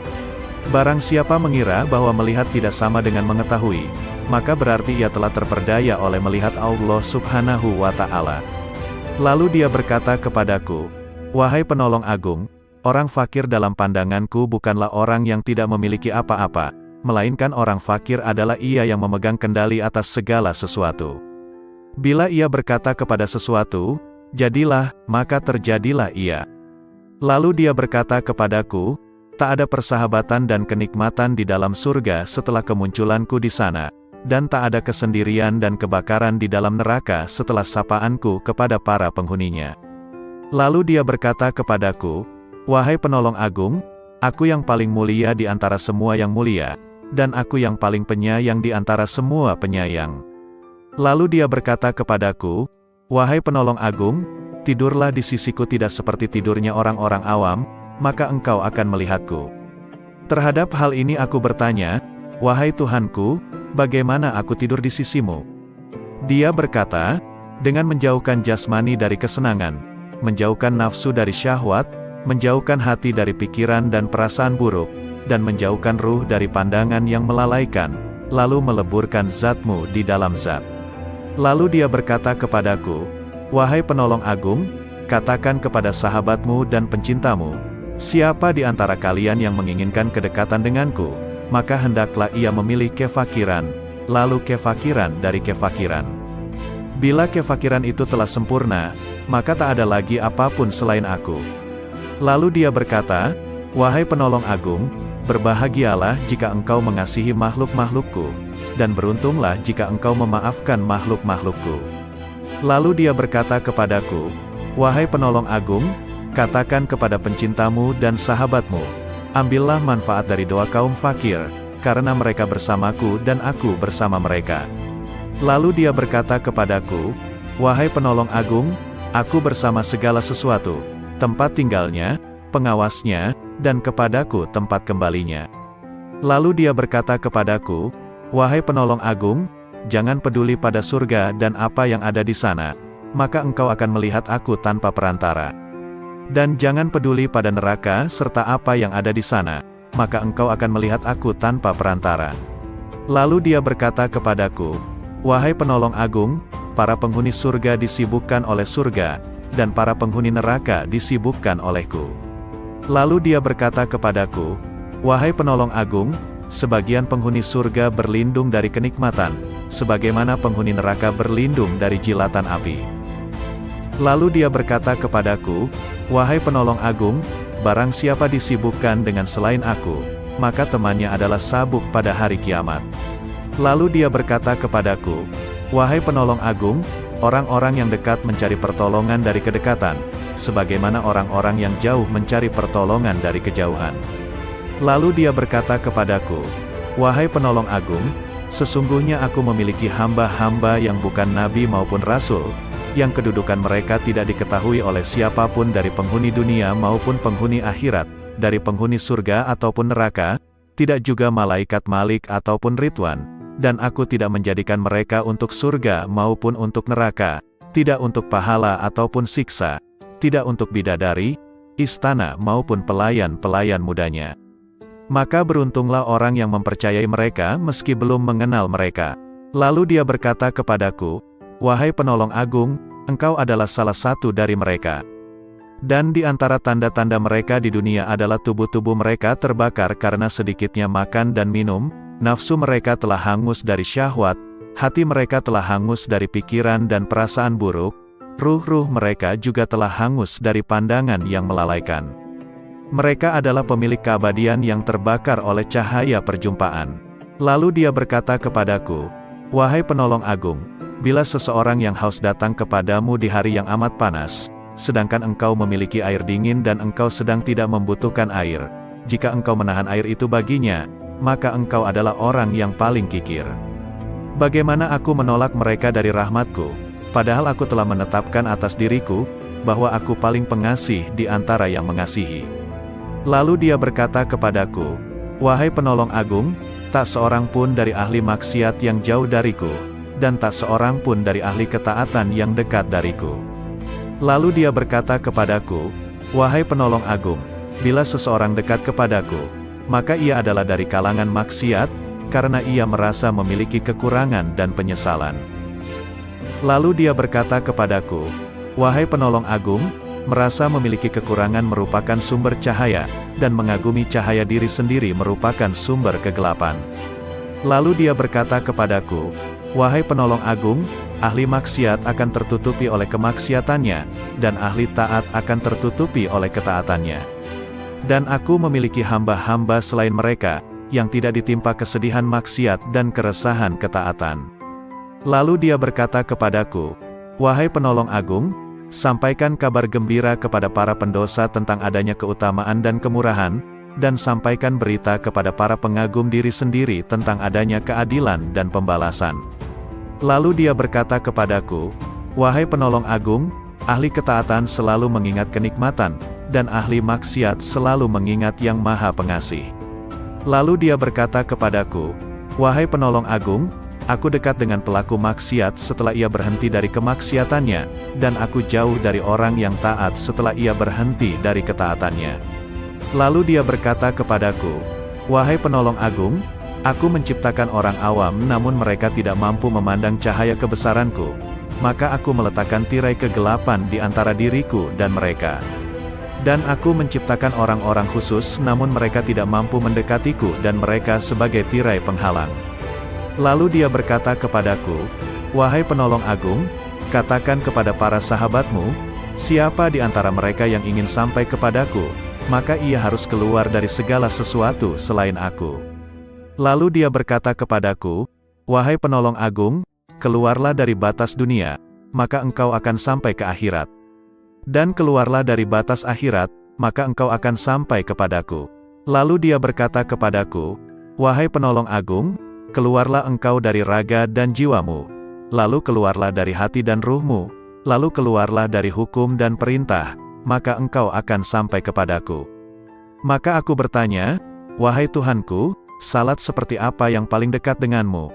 Barang siapa mengira bahwa melihat tidak sama dengan mengetahui, maka berarti ia telah terperdaya oleh melihat Allah Subhanahu wa Ta'ala.' Lalu dia berkata kepadaku, 'Wahai penolong agung, orang fakir dalam pandanganku bukanlah orang yang tidak memiliki apa-apa, melainkan orang fakir adalah ia yang memegang kendali atas segala sesuatu. Bila ia berkata kepada sesuatu, jadilah, maka terjadilah ia. Lalu dia berkata kepadaku, tak ada persahabatan dan kenikmatan di dalam surga setelah kemunculanku di sana, dan tak ada kesendirian dan kebakaran di dalam neraka setelah sapaanku kepada para penghuninya. Lalu dia berkata kepadaku, Wahai penolong agung, aku yang paling mulia di antara semua yang mulia, dan aku yang paling penyayang di antara semua penyayang. Lalu dia berkata kepadaku, Wahai penolong agung, tidurlah di sisiku tidak seperti tidurnya orang-orang awam, maka engkau akan melihatku. Terhadap hal ini aku bertanya, Wahai Tuhanku, bagaimana aku tidur di sisimu? Dia berkata, dengan menjauhkan jasmani dari kesenangan, menjauhkan nafsu dari syahwat, menjauhkan hati dari pikiran dan perasaan buruk, dan menjauhkan ruh dari pandangan yang melalaikan, lalu meleburkan zatmu di dalam zat. Lalu dia berkata kepadaku, Wahai penolong agung, katakan kepada sahabatmu dan pencintamu, siapa di antara kalian yang menginginkan kedekatan denganku, maka hendaklah ia memilih kefakiran, lalu kefakiran dari kefakiran. Bila kefakiran itu telah sempurna, maka tak ada lagi apapun selain aku. Lalu dia berkata, Wahai penolong agung, berbahagialah jika engkau mengasihi makhluk-makhlukku, dan beruntunglah jika engkau memaafkan makhluk-makhlukku. Lalu dia berkata kepadaku, Wahai penolong agung, katakan kepada pencintamu dan sahabatmu, ambillah manfaat dari doa kaum fakir, karena mereka bersamaku dan aku bersama mereka. Lalu dia berkata kepadaku, Wahai penolong agung, aku bersama segala sesuatu, tempat tinggalnya, pengawasnya, dan kepadaku tempat kembalinya. Lalu dia berkata kepadaku, Wahai penolong agung, jangan peduli pada surga dan apa yang ada di sana, maka engkau akan melihat aku tanpa perantara. Dan jangan peduli pada neraka serta apa yang ada di sana, maka engkau akan melihat aku tanpa perantara. Lalu dia berkata kepadaku, Wahai penolong agung, para penghuni surga disibukkan oleh surga, dan para penghuni neraka disibukkan olehku. Lalu dia berkata kepadaku, Wahai penolong agung, sebagian penghuni surga berlindung dari kenikmatan, sebagaimana penghuni neraka berlindung dari jilatan api. Lalu dia berkata kepadaku, Wahai penolong agung, barang siapa disibukkan dengan selain aku, maka temannya adalah sabuk pada hari kiamat. Lalu dia berkata kepadaku, "Wahai penolong agung, orang-orang yang dekat mencari pertolongan dari kedekatan, sebagaimana orang-orang yang jauh mencari pertolongan dari kejauhan." Lalu dia berkata kepadaku, "Wahai penolong agung, sesungguhnya aku memiliki hamba-hamba yang bukan nabi maupun rasul, yang kedudukan mereka tidak diketahui oleh siapapun dari penghuni dunia maupun penghuni akhirat, dari penghuni surga ataupun neraka, tidak juga malaikat Malik ataupun Ridwan, dan aku tidak menjadikan mereka untuk surga maupun untuk neraka, tidak untuk pahala ataupun siksa, tidak untuk bidadari, istana maupun pelayan-pelayan mudanya. Maka beruntunglah orang yang mempercayai mereka meski belum mengenal mereka." Lalu dia berkata kepadaku, "Wahai penolong agung, engkau adalah salah satu dari mereka. Dan di antara tanda-tanda mereka di dunia adalah tubuh-tubuh mereka terbakar karena sedikitnya makan dan minum, nafsu mereka telah hangus dari syahwat, hati mereka telah hangus dari pikiran dan perasaan buruk, ruh-ruh mereka juga telah hangus dari pandangan yang melalaikan. Mereka adalah pemilik keabadian yang terbakar oleh cahaya perjumpaan." Lalu dia berkata kepadaku, "Wahai penolong agung, bila seseorang yang haus datang kepadamu di hari yang amat panas, sedangkan engkau memiliki air dingin dan engkau sedang tidak membutuhkan air, jika engkau menahan air itu baginya, maka engkau adalah orang yang paling kikir. Bagaimana aku menolak mereka dari rahmatku, padahal aku telah menetapkan atas diriku, bahwa aku paling pengasih di antara yang mengasihi." Lalu dia berkata kepadaku, "Wahai penolong agung, tak seorang pun dari ahli maksiat yang jauh dariku, dan tak seorang pun dari ahli ketaatan yang dekat dariku." Lalu dia berkata kepadaku, "Wahai penolong agung, bila seseorang dekat kepadaku, maka ia adalah dari kalangan maksiat, karena ia merasa memiliki kekurangan dan penyesalan." Lalu dia berkata kepadaku, "Wahai penolong agung, merasa memiliki kekurangan merupakan sumber cahaya, dan mengagumi cahaya diri sendiri merupakan sumber kegelapan." Lalu dia berkata kepadaku, "Wahai penolong agung, ahli maksiat akan tertutupi oleh kemaksiatannya, dan ahli taat akan tertutupi oleh ketaatannya. Dan aku memiliki hamba-hamba selain mereka, yang tidak ditimpa kesedihan maksiat dan keresahan ketaatan." Lalu dia berkata kepadaku, "Wahai penolong agung, sampaikan kabar gembira kepada para pendosa tentang adanya keutamaan dan kemurahan, dan sampaikan berita kepada para pengagum diri sendiri tentang adanya keadilan dan pembalasan." Lalu dia berkata kepadaku, "Wahai penolong agung, ahli ketaatan selalu mengingat kenikmatan, dan ahli maksiat selalu mengingat yang maha pengasih." Lalu dia berkata kepadaku, "Wahai penolong agung, aku dekat dengan pelaku maksiat setelah ia berhenti dari kemaksiatannya, dan aku jauh dari orang yang taat setelah ia berhenti dari ketaatannya." Lalu dia berkata kepadaku, "Wahai penolong agung, aku menciptakan orang awam namun mereka tidak mampu memandang cahaya kebesaranku, maka aku meletakkan tirai kegelapan di antara diriku dan mereka. Dan aku menciptakan orang-orang khusus namun mereka tidak mampu mendekatiku dan mereka sebagai tirai penghalang." Lalu dia berkata kepadaku, "Wahai penolong agung, katakan kepada para sahabatmu, siapa di antara mereka yang ingin sampai kepadaku, maka ia harus keluar dari segala sesuatu selain aku." Lalu dia berkata kepadaku, "Wahai penolong agung, keluarlah dari batas dunia, maka engkau akan sampai ke akhirat. Dan keluarlah dari batas akhirat, maka engkau akan sampai kepadaku." Lalu dia berkata kepadaku, "Wahai penolong agung, keluarlah engkau dari raga dan jiwamu, lalu keluarlah dari hati dan ruhmu, lalu keluarlah dari hukum dan perintah, maka engkau akan sampai kepadaku." Maka aku bertanya, "Wahai Tuhanku, salat seperti apa yang paling dekat denganmu?"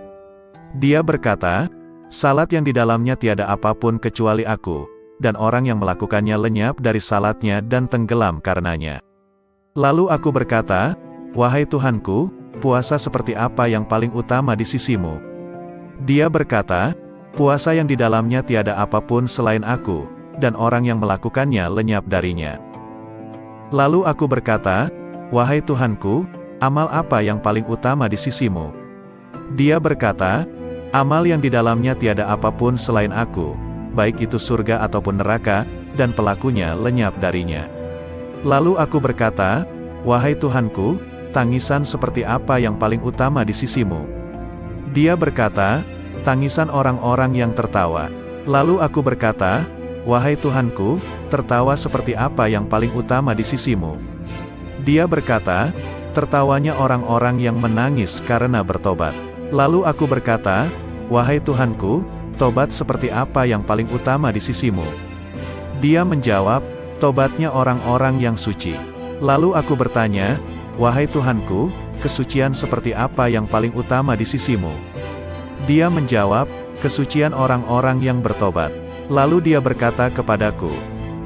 Dia berkata, "Salat yang di dalamnya tiada apapun kecuali aku, dan orang yang melakukannya lenyap dari salatnya dan tenggelam karenanya." Lalu aku berkata, "Wahai Tuhanku, puasa seperti apa yang paling utama di sisimu?" Dia berkata, "Puasa yang di dalamnya tiada apapun selain aku, dan orang yang melakukannya lenyap darinya." Lalu aku berkata, "Wahai Tuhanku, amal apa yang paling utama di sisimu?" Dia berkata, "Amal yang di dalamnya tiada apapun selain aku, baik itu surga ataupun neraka, dan pelakunya lenyap darinya." Lalu aku berkata, "Wahai Tuhanku, tangisan seperti apa yang paling utama di sisimu?" Dia berkata, "Tangisan orang-orang yang tertawa." Lalu aku berkata, "Wahai Tuhanku, tertawa seperti apa yang paling utama di sisimu?" Dia berkata, "Tertawanya orang-orang yang menangis karena bertobat." Lalu aku berkata, "Wahai Tuhanku, tobat seperti apa yang paling utama di sisimu?" Dia menjawab, "Tobatnya orang-orang yang suci." Lalu aku bertanya, "Wahai Tuhanku, kesucian seperti apa yang paling utama di sisimu?" Dia menjawab, "Kesucian orang-orang yang bertobat." Lalu dia berkata kepadaku,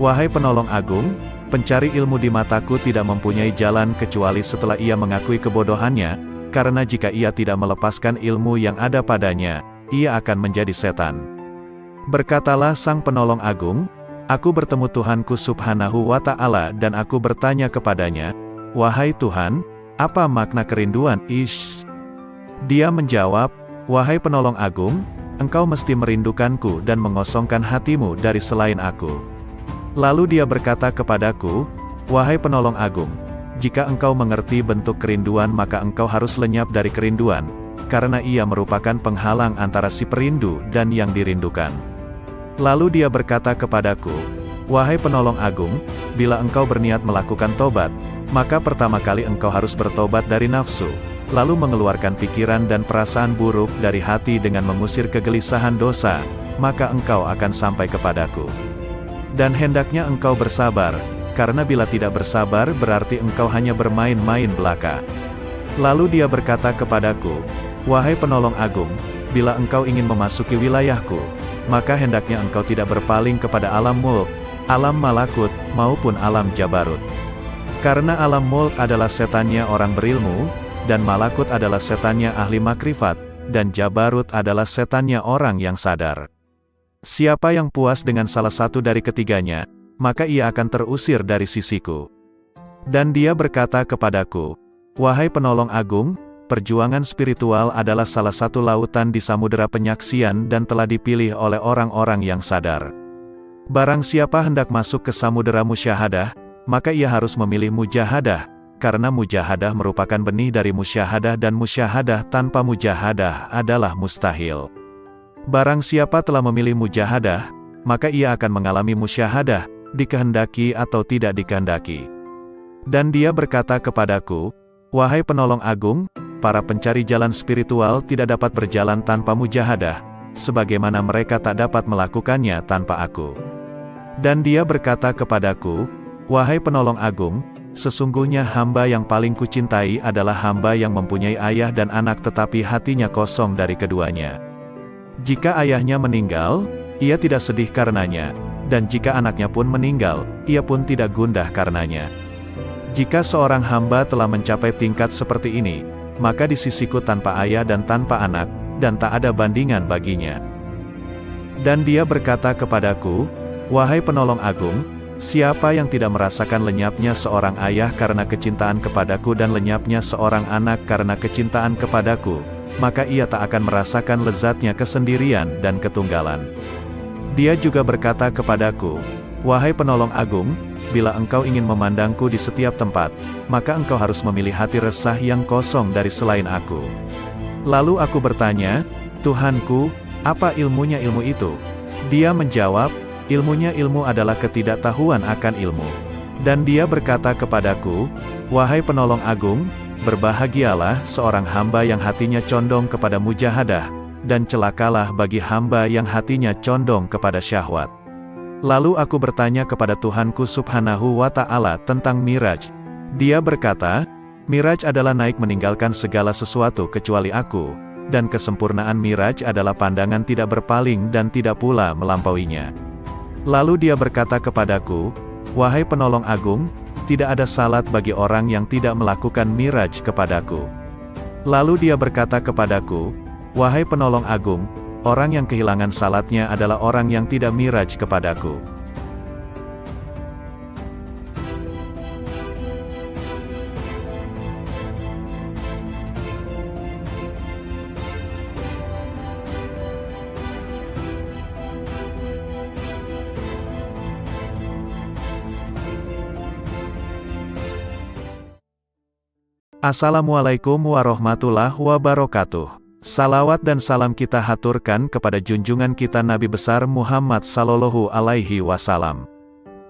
"Wahai penolong agung, pencari ilmu di mataku tidak mempunyai jalan kecuali setelah ia mengakui kebodohannya, karena jika ia tidak melepaskan ilmu yang ada padanya, ia akan menjadi setan." Berkatalah sang penolong agung, "Aku bertemu Tuhanku Subhanahu wa Ta'ala dan aku bertanya kepadanya, 'Wahai Tuhan, apa makna kerinduan?' Ish." Dia menjawab, "Wahai penolong agung, engkau mesti merindukanku dan mengosongkan hatimu dari selain aku." Lalu dia berkata kepadaku, "Wahai penolong agung, jika engkau mengerti bentuk kerinduan maka engkau harus lenyap dari kerinduan, karena ia merupakan penghalang antara si perindu dan yang dirindukan." Lalu dia berkata kepadaku, "Wahai penolong agung, bila engkau berniat melakukan tobat, maka pertama kali engkau harus bertobat dari nafsu, lalu mengeluarkan pikiran dan perasaan buruk dari hati dengan mengusir kegelisahan dosa, maka engkau akan sampai kepadaku. Dan hendaknya engkau bersabar, karena bila tidak bersabar berarti engkau hanya bermain-main belaka." Lalu dia berkata kepadaku, "Wahai penolong agung, bila engkau ingin memasuki wilayahku, maka hendaknya engkau tidak berpaling kepada alam mulk, alam malakut, maupun alam jabarut. Karena alam mulk adalah setannya orang berilmu, dan malakut adalah setannya ahli makrifat, dan jabarut adalah setannya orang yang sadar. Siapa yang puas dengan salah satu dari ketiganya, maka ia akan terusir dari sisiku." Dan dia berkata kepadaku, "Wahai penolong agung, perjuangan spiritual adalah salah satu lautan di samudera penyaksian dan telah dipilih oleh orang-orang yang sadar. Barang siapa hendak masuk ke samudera musyahadah, maka ia harus memilih mujahadah, karena mujahadah merupakan benih dari musyahadah dan musyahadah tanpa mujahadah adalah mustahil. Barang siapa telah memilih mujahadah, maka ia akan mengalami musyahadah, dikehendaki atau tidak dikehendaki." Dan dia berkata kepadaku, "Wahai penolong agung, para pencari jalan spiritual tidak dapat berjalan tanpa mujahadah, sebagaimana mereka tak dapat melakukannya tanpa aku." Dan dia berkata kepadaku, "Wahai penolong agung, sesungguhnya hamba yang paling kucintai adalah hamba yang mempunyai ayah dan anak tetapi hatinya kosong dari keduanya. Jika ayahnya meninggal, ia tidak sedih karenanya, dan jika anaknya pun meninggal, ia pun tidak gundah karenanya. Jika seorang hamba telah mencapai tingkat seperti ini, maka di sisiku tanpa ayah dan tanpa anak, dan tak ada bandingan baginya." Dan dia berkata kepadaku, "Wahai penolong agung, siapa yang tidak merasakan lenyapnya seorang ayah karena kecintaan kepadaku dan lenyapnya seorang anak karena kecintaan kepadaku, maka ia tak akan merasakan lezatnya kesendirian dan ketunggalan." Dia juga berkata kepadaku, "Wahai penolong agung, bila engkau ingin memandangku di setiap tempat, maka engkau harus memilih hati resah yang kosong dari selain aku." Lalu aku bertanya, "Tuhanku, apa ilmunya ilmu itu?" Dia menjawab, "Ilmunya ilmu adalah ketidaktahuan akan ilmu." Dan dia berkata kepadaku, "Wahai penolong agung, berbahagialah seorang hamba yang hatinya condong kepada mujahadah, dan celakalah bagi hamba yang hatinya condong kepada syahwat." Lalu aku bertanya kepada Tuhanku Subhanahu wa Ta'ala tentang Miraj. Dia berkata, "Miraj adalah naik meninggalkan segala sesuatu kecuali aku, dan kesempurnaan Miraj adalah pandangan tidak berpaling dan tidak pula melampauinya." Lalu dia berkata kepadaku, "Wahai penolong agung, tidak ada salat bagi orang yang tidak melakukan Miraj kepadaku." Lalu dia berkata kepadaku, "Wahai penolong agung, orang yang kehilangan salatnya adalah orang yang tidak Miraj kepadaku." Assalamualaikum warahmatullahi wabarakatuh. Salawat dan salam kita haturkan kepada junjungan kita Nabi besar Muhammad sallallahu alaihi wasallam.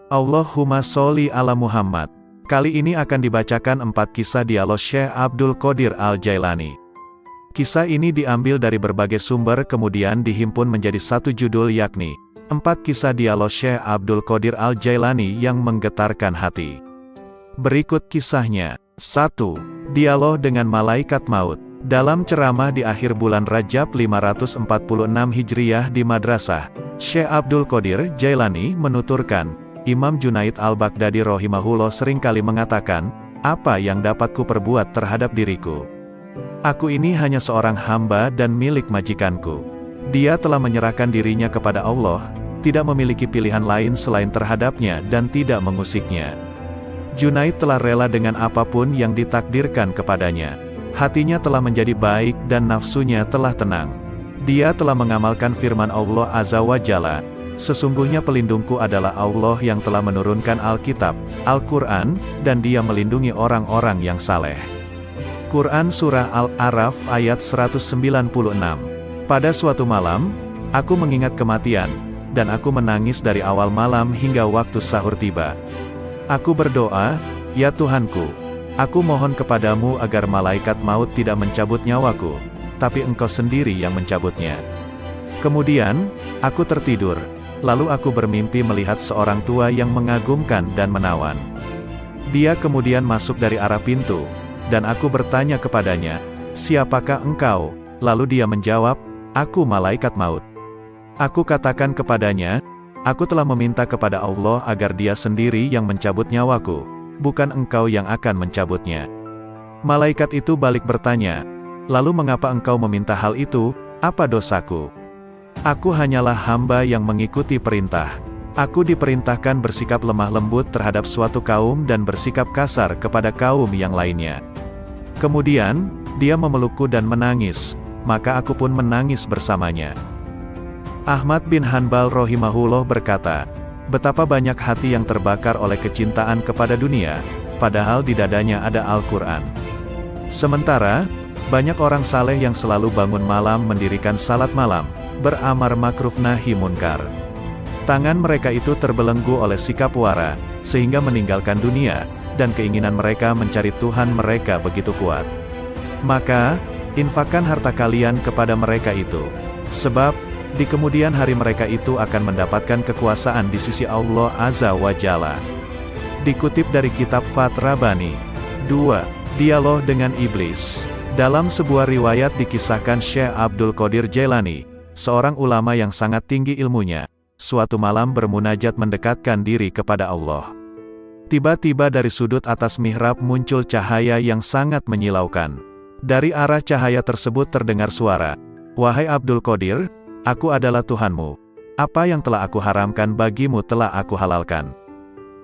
Allahumma sholli ala Muhammad. Kali ini akan dibacakan 4 kisah dialog Syekh Abdul Qadir Al-Jailani. Kisah ini diambil dari berbagai sumber kemudian dihimpun menjadi satu judul yakni 4 kisah dialog Syekh Abdul Qadir Al-Jailani yang menggetarkan hati. Berikut kisahnya. 1. Dialog dengan Malaikat Maut. Dalam ceramah di akhir bulan Rajab 546 Hijriyah di Madrasah, Syekh Abdul Qadir Jailani menuturkan, Imam Junaid Al-Baghdadi rahimahullah seringkali mengatakan, apa yang dapat kuperbuat terhadap diriku? Aku ini hanya seorang hamba dan milik majikanku. Dia telah menyerahkan dirinya kepada Allah, tidak memiliki pilihan lain selain terhadapnya dan tidak mengusiknya. Junaid telah rela dengan apapun yang ditakdirkan kepadanya. Hatinya telah menjadi baik dan nafsunya telah tenang. Dia telah mengamalkan firman Allah Azza wa Jalla, sesungguhnya pelindungku adalah Allah yang telah menurunkan Alkitab, Al-Quran, dan dia melindungi orang-orang yang saleh. Quran Surah Al-A'raf ayat 196. Pada suatu malam, aku mengingat kematian, dan aku menangis dari awal malam hingga waktu sahur tiba. Aku berdoa, ya Tuhanku, aku mohon kepadamu agar malaikat maut tidak mencabut nyawaku, tapi Engkau sendiri yang mencabutnya. Kemudian, aku tertidur, lalu aku bermimpi melihat seorang tua yang mengagumkan dan menawan. Dia kemudian masuk dari arah pintu, dan aku bertanya kepadanya, siapakah engkau? Lalu dia menjawab, aku malaikat maut. Aku katakan kepadanya, aku telah meminta kepada Allah agar dia sendiri yang mencabut nyawaku, bukan engkau yang akan mencabutnya. Malaikat itu balik bertanya, lalu mengapa engkau meminta hal itu, apa dosaku? Aku hanyalah hamba yang mengikuti perintah. Aku diperintahkan bersikap lemah lembut terhadap suatu kaum dan bersikap kasar kepada kaum yang lainnya. Kemudian, dia memelukku dan menangis, maka aku pun menangis bersamanya. Ahmad bin Hanbal rahimahullah berkata, betapa banyak hati yang terbakar oleh kecintaan kepada dunia, padahal di dadanya ada Al-Quran. Sementara, banyak orang saleh yang selalu bangun malam mendirikan salat malam, beramar makruf nahi munkar. Tangan mereka itu terbelenggu oleh sikap wara, sehingga meninggalkan dunia, dan keinginan mereka mencari Tuhan mereka begitu kuat. Maka, infakkan harta kalian kepada mereka itu. Sebab, di kemudian hari mereka itu akan mendapatkan kekuasaan di sisi Allah Azza wa Jalla. Dikutip dari kitab Fath Rabbani. 2. Dialog dengan Iblis. Dalam sebuah riwayat dikisahkan Syekh Abdul Qadir Jailani, seorang ulama yang sangat tinggi ilmunya, suatu malam bermunajat mendekatkan diri kepada Allah. Tiba-tiba dari sudut atas mihrab muncul cahaya yang sangat menyilaukan. Dari arah cahaya tersebut terdengar suara, wahai Abdul Qadir, aku adalah Tuhanmu. Apa yang telah aku haramkan bagimu telah aku halalkan.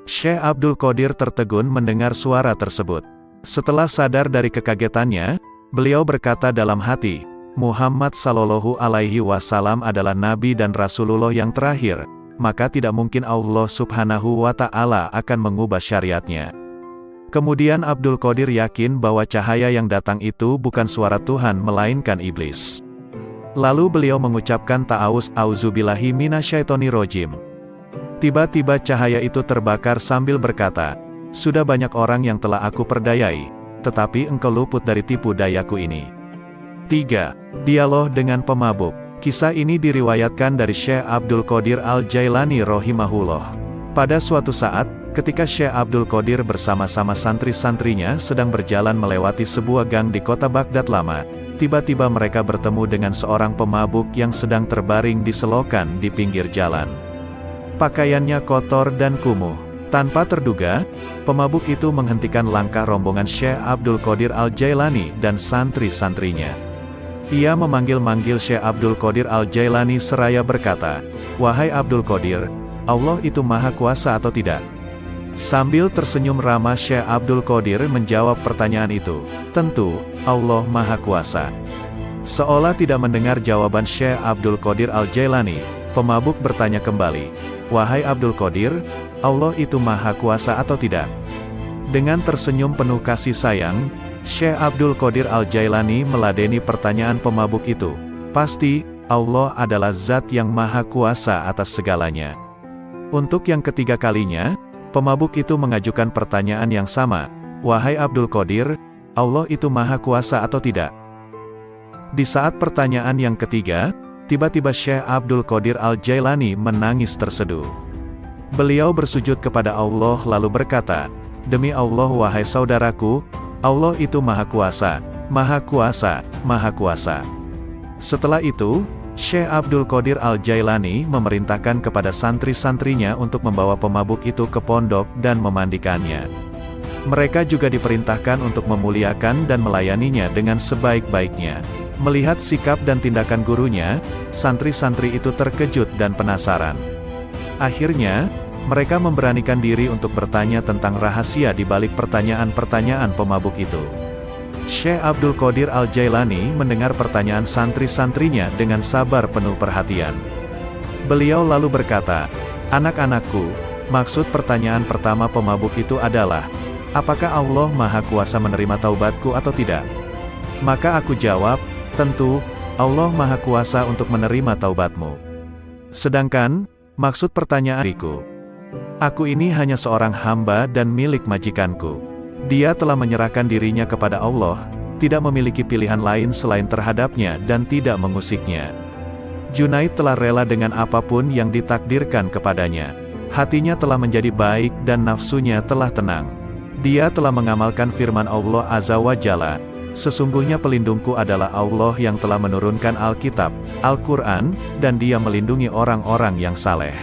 Syekh Abdul Qadir tertegun mendengar suara tersebut. Setelah sadar dari kekagetannya, beliau berkata dalam hati, Muhammad sallallahu alaihi wasallam adalah Nabi dan Rasulullah yang terakhir, maka tidak mungkin Allah subhanahu wa ta'ala akan mengubah syariatnya. Kemudian Abdul Qadir yakin bahwa cahaya yang datang itu bukan suara Tuhan melainkan iblis. Lalu beliau mengucapkan ta'awuz, auzubillahi minasyaitonirrajim. Tiba-tiba cahaya itu terbakar sambil berkata, sudah banyak orang yang telah aku perdayai, tetapi engkau luput dari tipu dayaku ini. 3. Dialog dengan pemabuk. Kisah ini diriwayatkan dari Syekh Abdul Qadir Al-Jailani rahimahullah. Pada suatu saat, ketika Syekh Abdul Qadir bersama-sama santri-santrinya sedang berjalan melewati sebuah gang di kota Baghdad lama, tiba-tiba mereka bertemu dengan seorang pemabuk yang sedang terbaring di selokan di pinggir jalan. Pakaiannya kotor dan kumuh. Tanpa terduga, pemabuk itu menghentikan langkah rombongan Syekh Abdul Qadir Al-Jailani dan santri-santrinya. Ia memanggil-manggil Syekh Abdul Qadir Al-Jailani seraya berkata, wahai Abdul Qadir, Allah itu maha kuasa atau tidak? Sambil tersenyum ramah Syekh Abdul Qadir menjawab pertanyaan itu, tentu, Allah Maha Kuasa. Seolah tidak mendengar jawaban Syekh Abdul Qadir Al-Jailani, pemabuk bertanya kembali, wahai Abdul Qadir, Allah itu Maha Kuasa atau tidak? Dengan tersenyum penuh kasih sayang, Syekh Abdul Qadir Al-Jailani meladeni pertanyaan pemabuk itu. Pasti, Allah adalah zat yang maha kuasa atas segalanya. Untuk yang ketiga kalinya, pemabuk itu mengajukan pertanyaan yang sama. Wahai Abdul Qadir, Allah itu maha kuasa atau tidak? Di saat pertanyaan yang ketiga, tiba-tiba Syekh Abdul Qadir Al-Jailani menangis terseduh. Beliau bersujud kepada Allah lalu berkata, "Demi Allah wahai saudaraku, Allah itu maha kuasa, maha kuasa, maha kuasa." Setelah itu, Syekh Abdul Qadir Al-Jailani memerintahkan kepada santri-santrinya untuk membawa pemabuk itu ke pondok dan memandikannya. Mereka juga diperintahkan untuk memuliakan dan melayaninya dengan sebaik-baiknya. Melihat sikap dan tindakan gurunya, santri-santri itu terkejut dan penasaran. Akhirnya, mereka memberanikan diri untuk bertanya tentang rahasia di balik pertanyaan-pertanyaan pemabuk itu. Syekh Abdul Qadir Al-Jailani mendengar pertanyaan santri-santrinya dengan sabar penuh perhatian. Beliau lalu berkata, "Anak-anakku, maksud pertanyaan pertama pemabuk itu adalah, apakah Allah maha kuasa menerima taubatku atau tidak?" Maka aku jawab, "Tentu, Allah maha kuasa untuk menerima taubatmu. Sedangkan, maksud pertanyaanku, aku ini hanya seorang hamba dan milik majikanku. Dia telah menyerahkan dirinya kepada Allah, tidak memiliki pilihan lain selain terhadapnya dan tidak mengusiknya. Junaid telah rela dengan apapun yang ditakdirkan kepadanya. Hatinya telah menjadi baik dan nafsunya telah tenang. Dia telah mengamalkan firman Allah Azza wa Jalla, sesungguhnya pelindungku adalah Allah yang telah menurunkan Alkitab, Al-Quran, dan dia melindungi orang-orang yang saleh."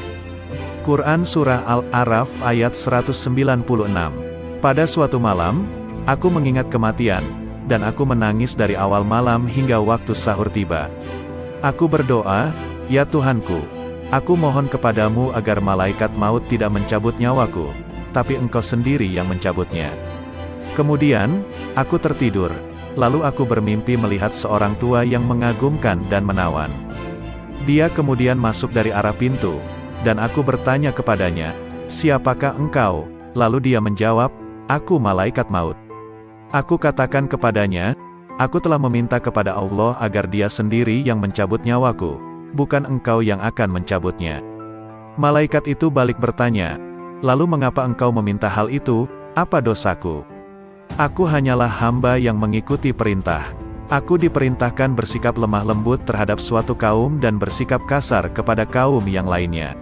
Quran Surah Al-A'raf ayat 196. Pada suatu malam, aku mengingat kematian, dan aku menangis dari awal malam hingga waktu sahur tiba. Aku berdoa, "Ya Tuhanku, aku mohon kepadamu agar malaikat maut tidak mencabut nyawaku, tapi Engkau sendiri yang mencabutnya." Kemudian, aku tertidur, lalu aku bermimpi melihat seorang tua yang mengagumkan dan menawan. Dia kemudian masuk dari arah pintu, dan aku bertanya kepadanya, "Siapakah engkau?" Lalu dia menjawab, "Aku malaikat maut." Aku katakan kepadanya, "Aku telah meminta kepada Allah agar dia sendiri yang mencabut nyawaku, bukan engkau yang akan mencabutnya." Malaikat itu balik bertanya, "Lalu mengapa engkau meminta hal itu? Apa dosaku? Aku hanyalah hamba yang mengikuti perintah. Aku diperintahkan bersikap lemah lembut terhadap suatu kaum dan bersikap kasar kepada kaum yang lainnya."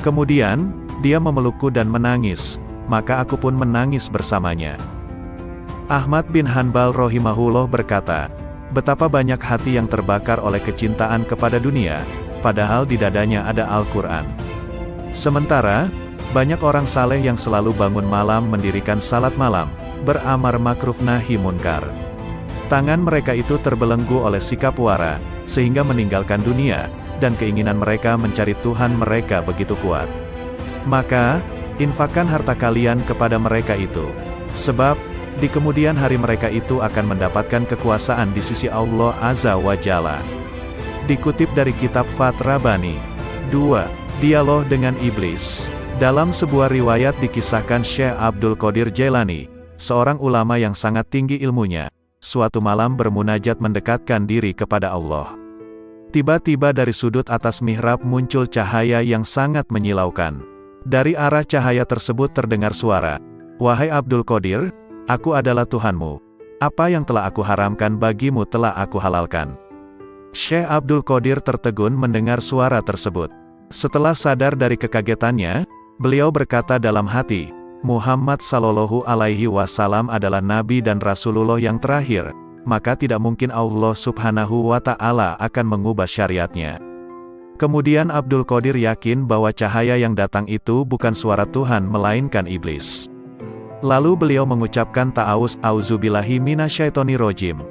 Kemudian, dia memelukku dan menangis, maka aku pun menangis bersamanya. Ahmad bin Hanbal rahimahullah berkata, "Betapa banyak hati yang terbakar oleh kecintaan kepada dunia, padahal di dadanya ada Al-Quran. Sementara, banyak orang saleh yang selalu bangun malam mendirikan salat malam, beramar makruf nahi munkar. Tangan mereka itu terbelenggu oleh sikap wara, sehingga meninggalkan dunia, dan keinginan mereka mencari Tuhan mereka begitu kuat. Maka, infakkan harta kalian kepada mereka itu. Sebab, di kemudian hari mereka itu akan mendapatkan kekuasaan di sisi Allah Azza wa Jalla." Dikutip dari kitab Fath Rabbani. 2. Dialog dengan Iblis. Dalam sebuah riwayat dikisahkan Syekh Abdul Qadir Jailani, seorang ulama yang sangat tinggi ilmunya, suatu malam bermunajat mendekatkan diri kepada Allah. Tiba-tiba dari sudut atas mihrab muncul cahaya yang sangat menyilaukan. Dari arah cahaya tersebut terdengar suara, "Wahai Abdul Qadir, aku adalah Tuhanmu. Apa yang telah aku haramkan bagimu telah aku halalkan." Syekh Abdul Qadir tertegun mendengar suara tersebut. Setelah sadar dari kekagetannya, beliau berkata dalam hati, "Muhammad Sallallahu Alaihi Wasallam adalah Nabi dan Rasulullah yang terakhir, maka tidak mungkin Allah Subhanahu wa Ta'ala akan mengubah syariatnya." Kemudian Abdul Qadir yakin bahwa cahaya yang datang itu bukan suara Tuhan melainkan iblis. Lalu beliau mengucapkan ta'awuz, "Auzubillahi minasyaitonirrajim."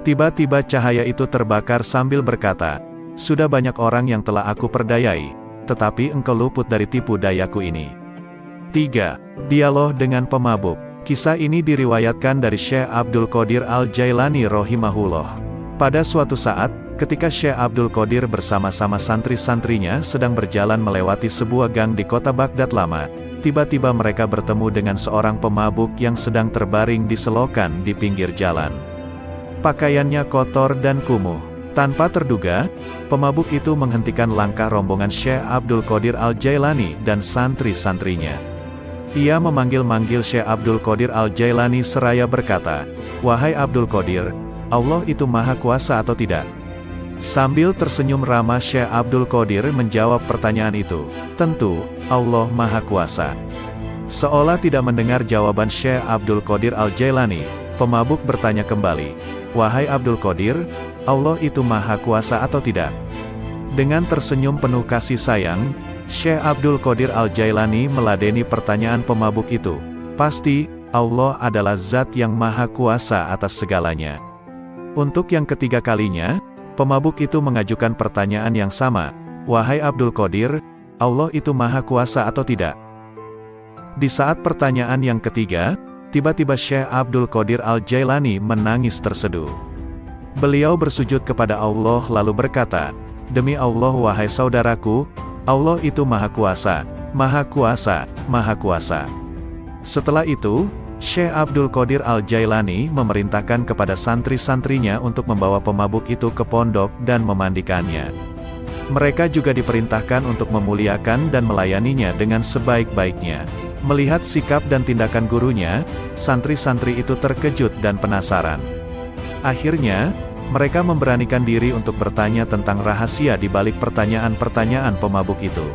Tiba-tiba cahaya itu terbakar sambil berkata, "Sudah banyak orang yang telah aku perdayai, tetapi engkau luput dari tipu dayaku ini." 3. Dialog dengan pemabuk. Kisah ini diriwayatkan dari Syekh Abdul Qadir Al-Jailani rahimahullah. Pada suatu saat, ketika Syekh Abdul Qadir bersama-sama santri-santrinya sedang berjalan melewati sebuah gang di kota Baghdad lama, tiba-tiba mereka bertemu dengan seorang pemabuk yang sedang terbaring di selokan di pinggir jalan. Pakaiannya kotor dan kumuh. Tanpa terduga, pemabuk itu menghentikan langkah rombongan Syekh Abdul Qadir Al-Jailani dan santri-santrinya. Ia memanggil-manggil Syekh Abdul Qadir Al-Jailani seraya berkata, "Wahai Abdul Qadir, Allah itu Maha Kuasa atau tidak?" Sambil tersenyum ramah Syekh Abdul Qadir menjawab pertanyaan itu, "Tentu, Allah Maha Kuasa." Seolah tidak mendengar jawaban Syekh Abdul Qadir Al-Jailani, pemabuk bertanya kembali, "Wahai Abdul Qadir, Allah itu Maha Kuasa atau tidak?" Dengan tersenyum penuh kasih sayang, Syekh Abdul Qadir Al-Jailani meladeni pertanyaan pemabuk itu, "Pasti, Allah adalah zat yang Maha Kuasa atas segalanya." Untuk yang ketiga kalinya, pemabuk itu mengajukan pertanyaan yang sama, "Wahai Abdul Qadir, Allah itu Maha Kuasa atau tidak?" Di saat pertanyaan yang ketiga, tiba-tiba Syekh Abdul Qadir Al-Jailani menangis terseduh. Beliau bersujud kepada Allah lalu berkata, "Demi Allah wahai saudaraku, Allah itu Maha Kuasa, Maha Kuasa, Maha Kuasa." Setelah itu, Syekh Abdul Qadir Al-Jailani memerintahkan kepada santri-santrinya untuk membawa pemabuk itu ke pondok dan memandikannya. Mereka juga diperintahkan untuk memuliakan dan melayaninya dengan sebaik-baiknya. Melihat sikap dan tindakan gurunya, santri-santri itu terkejut dan penasaran. Akhirnya, mereka memberanikan diri untuk bertanya tentang rahasia di balik pertanyaan-pertanyaan pemabuk itu.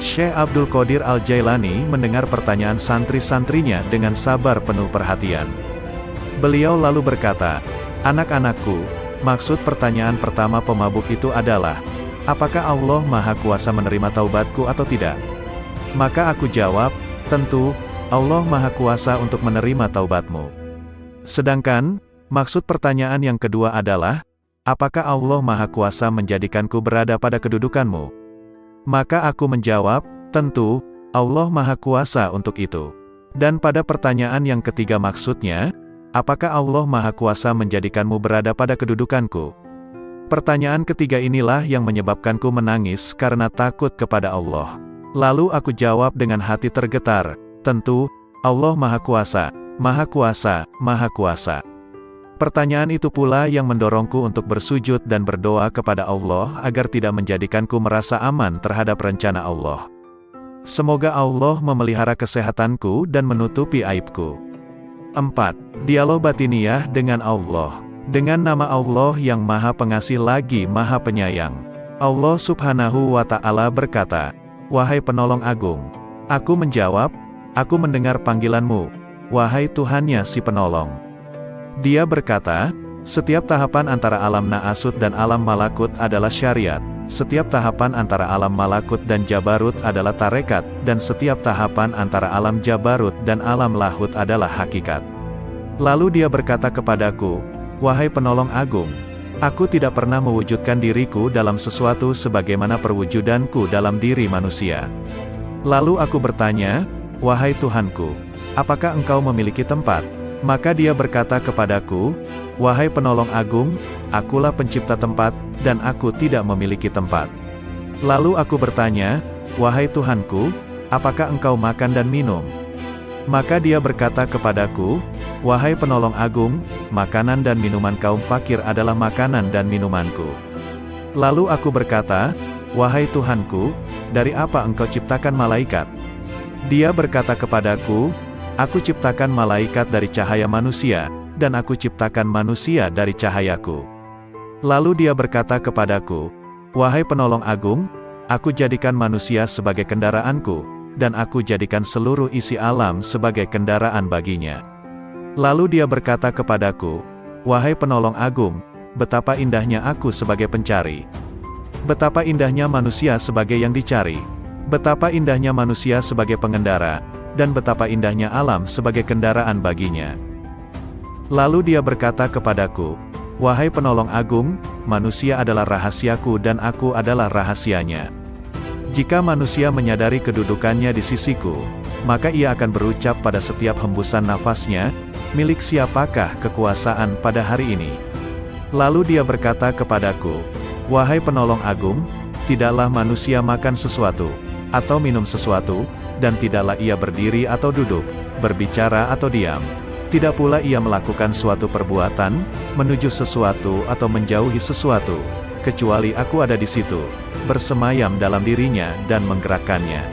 Syekh Abdul Qadir Al-Jailani mendengar pertanyaan santri-santrinya dengan sabar penuh perhatian. Beliau lalu berkata, "Anak-anakku, maksud pertanyaan pertama pemabuk itu adalah, apakah Allah Maha Kuasa menerima taubatku atau tidak?" Maka aku jawab, "Tentu, Allah Maha Kuasa untuk menerima taubatmu." Sedangkan, maksud pertanyaan yang kedua adalah, apakah Allah Maha Kuasa menjadikanku berada pada kedudukanmu? Maka aku menjawab, tentu, Allah Maha Kuasa untuk itu. Dan pada pertanyaan yang ketiga maksudnya, apakah Allah Maha Kuasa menjadikanmu berada pada kedudukanku? Pertanyaan ketiga inilah yang menyebabkanku menangis karena takut kepada Allah. Lalu aku jawab dengan hati tergetar, tentu, Allah Maha Kuasa, Maha Kuasa, Maha Kuasa. Pertanyaan itu pula yang mendorongku untuk bersujud dan berdoa kepada Allah agar tidak menjadikanku merasa aman terhadap rencana Allah. Semoga Allah memelihara kesehatanku dan menutupi aibku. 4. Dialog batiniah dengan Allah. Dengan nama Allah yang Maha Pengasih lagi Maha Penyayang. Allah Subhanahu wa Ta'ala berkata, "Wahai penolong agung." Aku menjawab, "Aku mendengar panggilanmu, wahai Tuhannya si penolong." Dia berkata, "Setiap tahapan antara alam Na'asut dan alam Malakut adalah syariat, setiap tahapan antara alam Malakut dan Jabarut adalah tarekat, dan setiap tahapan antara alam Jabarut dan alam Lahut adalah hakikat." Lalu dia berkata kepadaku, "Wahai penolong agung, aku tidak pernah mewujudkan diriku dalam sesuatu sebagaimana perwujudanku dalam diri manusia." Lalu aku bertanya, "Wahai Tuhanku, apakah engkau memiliki tempat?" Maka dia berkata kepadaku, "Wahai penolong agung, akulah pencipta tempat, dan aku tidak memiliki tempat." Lalu aku bertanya, "Wahai Tuhanku, apakah engkau makan dan minum?" Maka dia berkata kepadaku, "Wahai penolong agung, makanan dan minuman kaum fakir adalah makanan dan minumanku." Lalu aku berkata, "Wahai Tuhanku, dari apa engkau ciptakan malaikat?" Dia berkata kepadaku, "Aku ciptakan malaikat dari cahaya manusia, dan aku ciptakan manusia dari cahayaku." Lalu dia berkata kepadaku, "Wahai penolong agung, aku jadikan manusia sebagai kendaraanku, dan aku jadikan seluruh isi alam sebagai kendaraan baginya." Lalu dia berkata kepadaku, "Wahai penolong agung, betapa indahnya aku sebagai pencari. Betapa indahnya manusia sebagai yang dicari. Betapa indahnya manusia sebagai pengendara, dan betapa indahnya alam sebagai kendaraan baginya." Lalu dia berkata kepadaku, "Wahai penolong agung, manusia adalah rahasiaku dan aku adalah rahasianya. Jika manusia menyadari kedudukannya di sisiku, maka ia akan berucap pada setiap hembusan nafasnya, milik siapakah kekuasaan pada hari ini? Lalu dia berkata kepadaku, "Wahai penolong agung, tidaklah manusia makan sesuatu, atau minum sesuatu, dan tidaklah ia berdiri atau duduk, berbicara atau diam. Tidak pula ia melakukan suatu perbuatan, menuju sesuatu atau menjauhi sesuatu, kecuali aku ada di situ, bersemayam dalam dirinya dan menggerakkannya."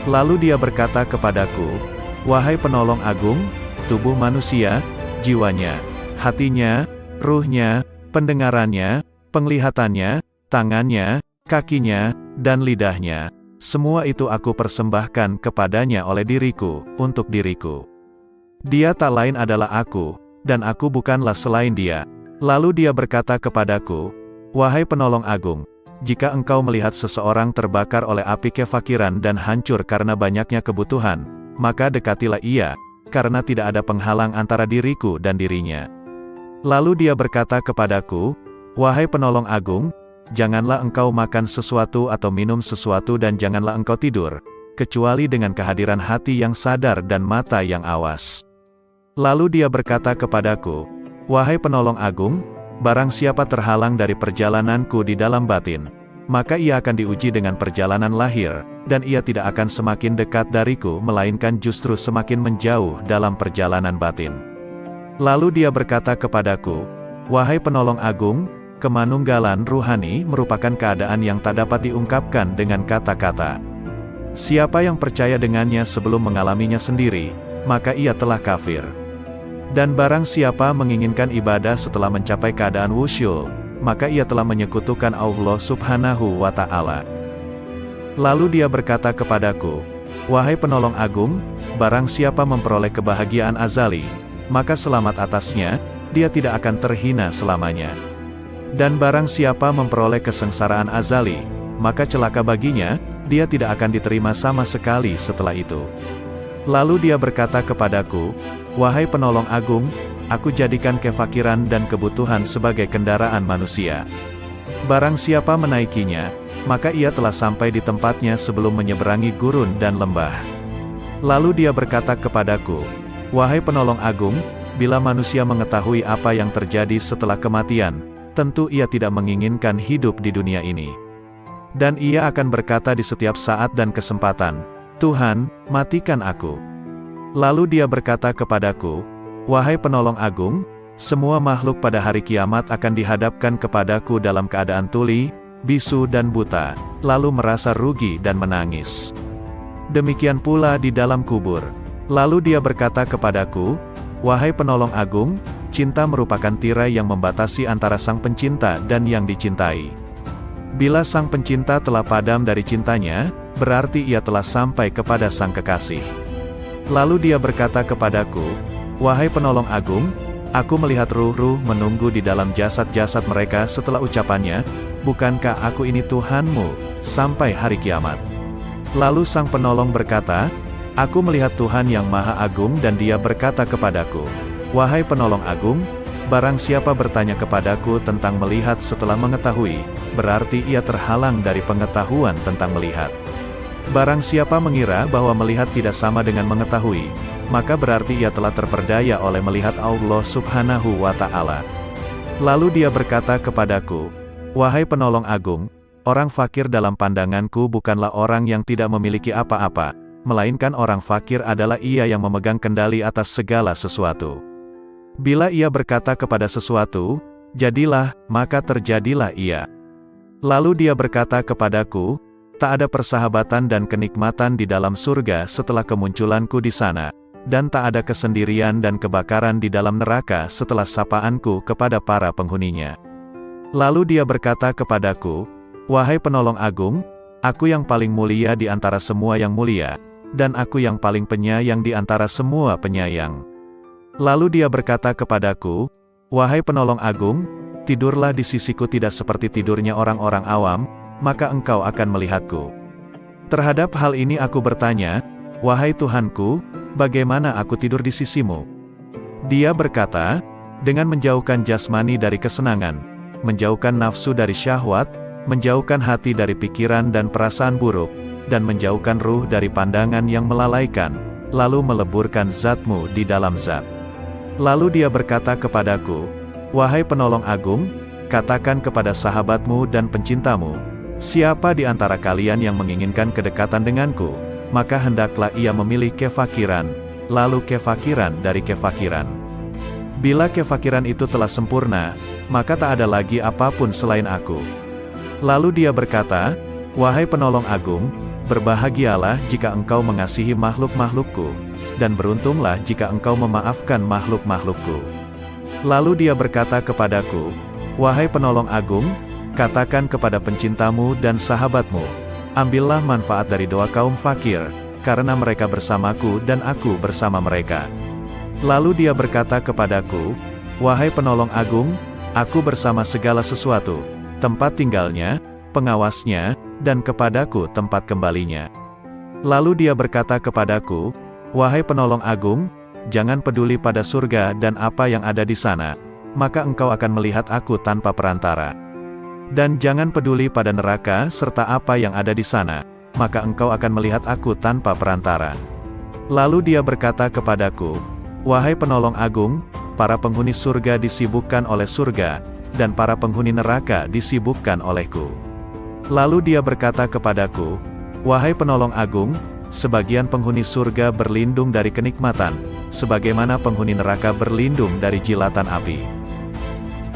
Lalu dia berkata kepadaku, "Wahai penolong agung, tubuh manusia, jiwanya, hatinya, ruhnya, pendengarannya, penglihatannya, tangannya, kakinya, dan lidahnya, semua itu aku persembahkan kepadanya oleh diriku, untuk diriku. Dia tak lain adalah aku, dan aku bukanlah selain dia." Lalu dia berkata kepadaku, "Wahai penolong agung, jika engkau melihat seseorang terbakar oleh api kefakiran dan hancur karena banyaknya kebutuhan, maka dekatilah ia, karena tidak ada penghalang antara diriku dan dirinya." Lalu dia berkata kepadaku, "Wahai penolong agung, janganlah engkau makan sesuatu atau minum sesuatu dan janganlah engkau tidur, kecuali dengan kehadiran hati yang sadar dan mata yang awas." Lalu dia berkata kepadaku, "Wahai penolong agung, barang siapa terhalang dari perjalananku di dalam batin, maka ia akan diuji dengan perjalanan lahir, dan ia tidak akan semakin dekat dariku melainkan justru semakin menjauh dalam perjalanan batin." Lalu dia berkata kepadaku, "Wahai penolong agung, kemanunggalan ruhani merupakan keadaan yang tak dapat diungkapkan dengan kata-kata. Siapa yang percaya dengannya sebelum mengalaminya sendiri, maka ia telah kafir. Dan barang siapa menginginkan ibadah setelah mencapai keadaan wusyul, maka ia telah menyekutukan Allah Subhanahu wa Ta'ala." Lalu dia berkata kepadaku, "Wahai penolong agung, barang siapa memperoleh kebahagiaan azali, maka selamat atasnya, dia tidak akan terhina selamanya. Dan barang siapa memperoleh kesengsaraan azali, maka celaka baginya, dia tidak akan diterima sama sekali setelah itu." Lalu dia berkata kepadaku, "Wahai penolong agung, aku jadikan kefakiran dan kebutuhan sebagai kendaraan manusia. Barang siapa menaikinya, maka ia telah sampai di tempatnya sebelum menyeberangi gurun dan lembah." Lalu dia berkata kepadaku, "Wahai penolong agung, bila manusia mengetahui apa yang terjadi setelah kematian, tentu ia tidak menginginkan hidup di dunia ini. Dan ia akan berkata di setiap saat dan kesempatan, 'Tuhan, matikan aku.' Lalu dia berkata kepadaku, 'Wahai penolong agung, semua makhluk pada hari kiamat akan dihadapkan kepadaku dalam keadaan tuli, bisu dan buta, lalu merasa rugi dan menangis. Demikian pula di dalam kubur.' Lalu dia berkata kepadaku, 'Wahai penolong agung, cinta merupakan tirai yang membatasi antara sang pencinta dan yang dicintai. Bila sang pencinta telah padam dari cintanya, berarti ia telah sampai kepada sang kekasih.' Lalu dia berkata kepadaku, 'Wahai penolong agung, aku melihat ruh-ruh menunggu di dalam jasad-jasad mereka setelah ucapannya, bukankah aku ini Tuhanmu, sampai hari kiamat?' Lalu sang penolong berkata, 'Aku melihat Tuhan yang Maha Agung dan Dia berkata kepadaku, Wahai penolong agung, barang siapa bertanya kepadaku tentang melihat setelah mengetahui, berarti ia terhalang dari pengetahuan tentang melihat. Barang siapa mengira bahwa melihat tidak sama dengan mengetahui, maka berarti ia telah terperdaya oleh melihat Allah Subhanahu wa Ta'ala.' Lalu dia berkata kepadaku, 'Wahai penolong agung, orang fakir dalam pandanganku bukanlah orang yang tidak memiliki apa-apa, melainkan orang fakir adalah ia yang memegang kendali atas segala sesuatu. Bila ia berkata kepada sesuatu, jadilah, maka terjadilah ia. Lalu dia berkata kepadaku, tak ada persahabatan dan kenikmatan di dalam surga setelah kemunculanku di sana, dan tak ada kesendirian dan kebakaran di dalam neraka setelah sapaanku kepada para penghuninya. Lalu dia berkata kepadaku, Wahai penolong agung, aku yang paling mulia di antara semua yang mulia, dan aku yang paling penyayang di antara semua penyayang. Lalu dia berkata kepadaku, Wahai penolong agung, tidurlah di sisiku tidak seperti tidurnya orang-orang awam, maka engkau akan melihatku. Terhadap hal ini aku bertanya, Wahai Tuhanku, bagaimana aku tidur di sisimu? Dia berkata, dengan menjauhkan jasmani dari kesenangan, menjauhkan nafsu dari syahwat, menjauhkan hati dari pikiran dan perasaan buruk, dan menjauhkan ruh dari pandangan yang melalaikan, lalu meleburkan zatmu di dalam zat. Lalu dia berkata kepadaku, Wahai penolong agung, katakan kepada sahabatmu dan pencintamu, siapa di antara kalian yang menginginkan kedekatan denganku, maka hendaklah ia memilih kefakiran, lalu kefakiran dari kefakiran. Bila kefakiran itu telah sempurna, maka tak ada lagi apapun selain aku. Lalu dia berkata, wahai penolong agung, berbahagialah jika engkau mengasihi makhluk-makhlukku, dan beruntunglah jika engkau memaafkan makhluk-makhlukku. Lalu dia berkata kepadaku, wahai penolong agung, katakan kepada pencintamu dan sahabatmu, ambillah manfaat dari doa kaum fakir, karena mereka bersamaku dan aku bersama mereka. Lalu dia berkata kepadaku, wahai penolong agung, aku bersama segala sesuatu, tempat tinggalnya, pengawasnya, dan kepadaku tempat kembalinya. Lalu dia berkata kepadaku, wahai penolong agung, jangan peduli pada surga dan apa yang ada di sana, maka engkau akan melihat aku tanpa perantara. Dan jangan peduli pada neraka serta apa yang ada di sana, maka engkau akan melihat aku tanpa perantara. Lalu dia berkata kepadaku, wahai penolong agung, para penghuni surga disibukkan oleh surga, dan para penghuni neraka disibukkan olehku. Lalu dia berkata kepadaku, wahai penolong agung, sebagian penghuni surga berlindung dari kenikmatan, sebagaimana penghuni neraka berlindung dari jilatan api.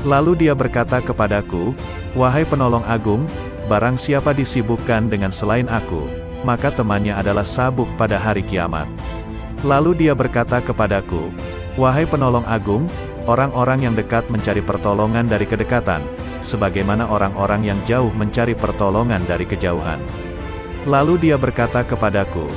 Lalu dia berkata kepadaku, wahai penolong agung, barang siapa disibukkan dengan selain aku, maka temannya adalah sabuk pada hari kiamat. Lalu dia berkata kepadaku, wahai penolong agung, orang-orang yang dekat mencari pertolongan dari kedekatan, sebagaimana orang-orang yang jauh mencari pertolongan dari kejauhan. Lalu dia berkata kepadaku,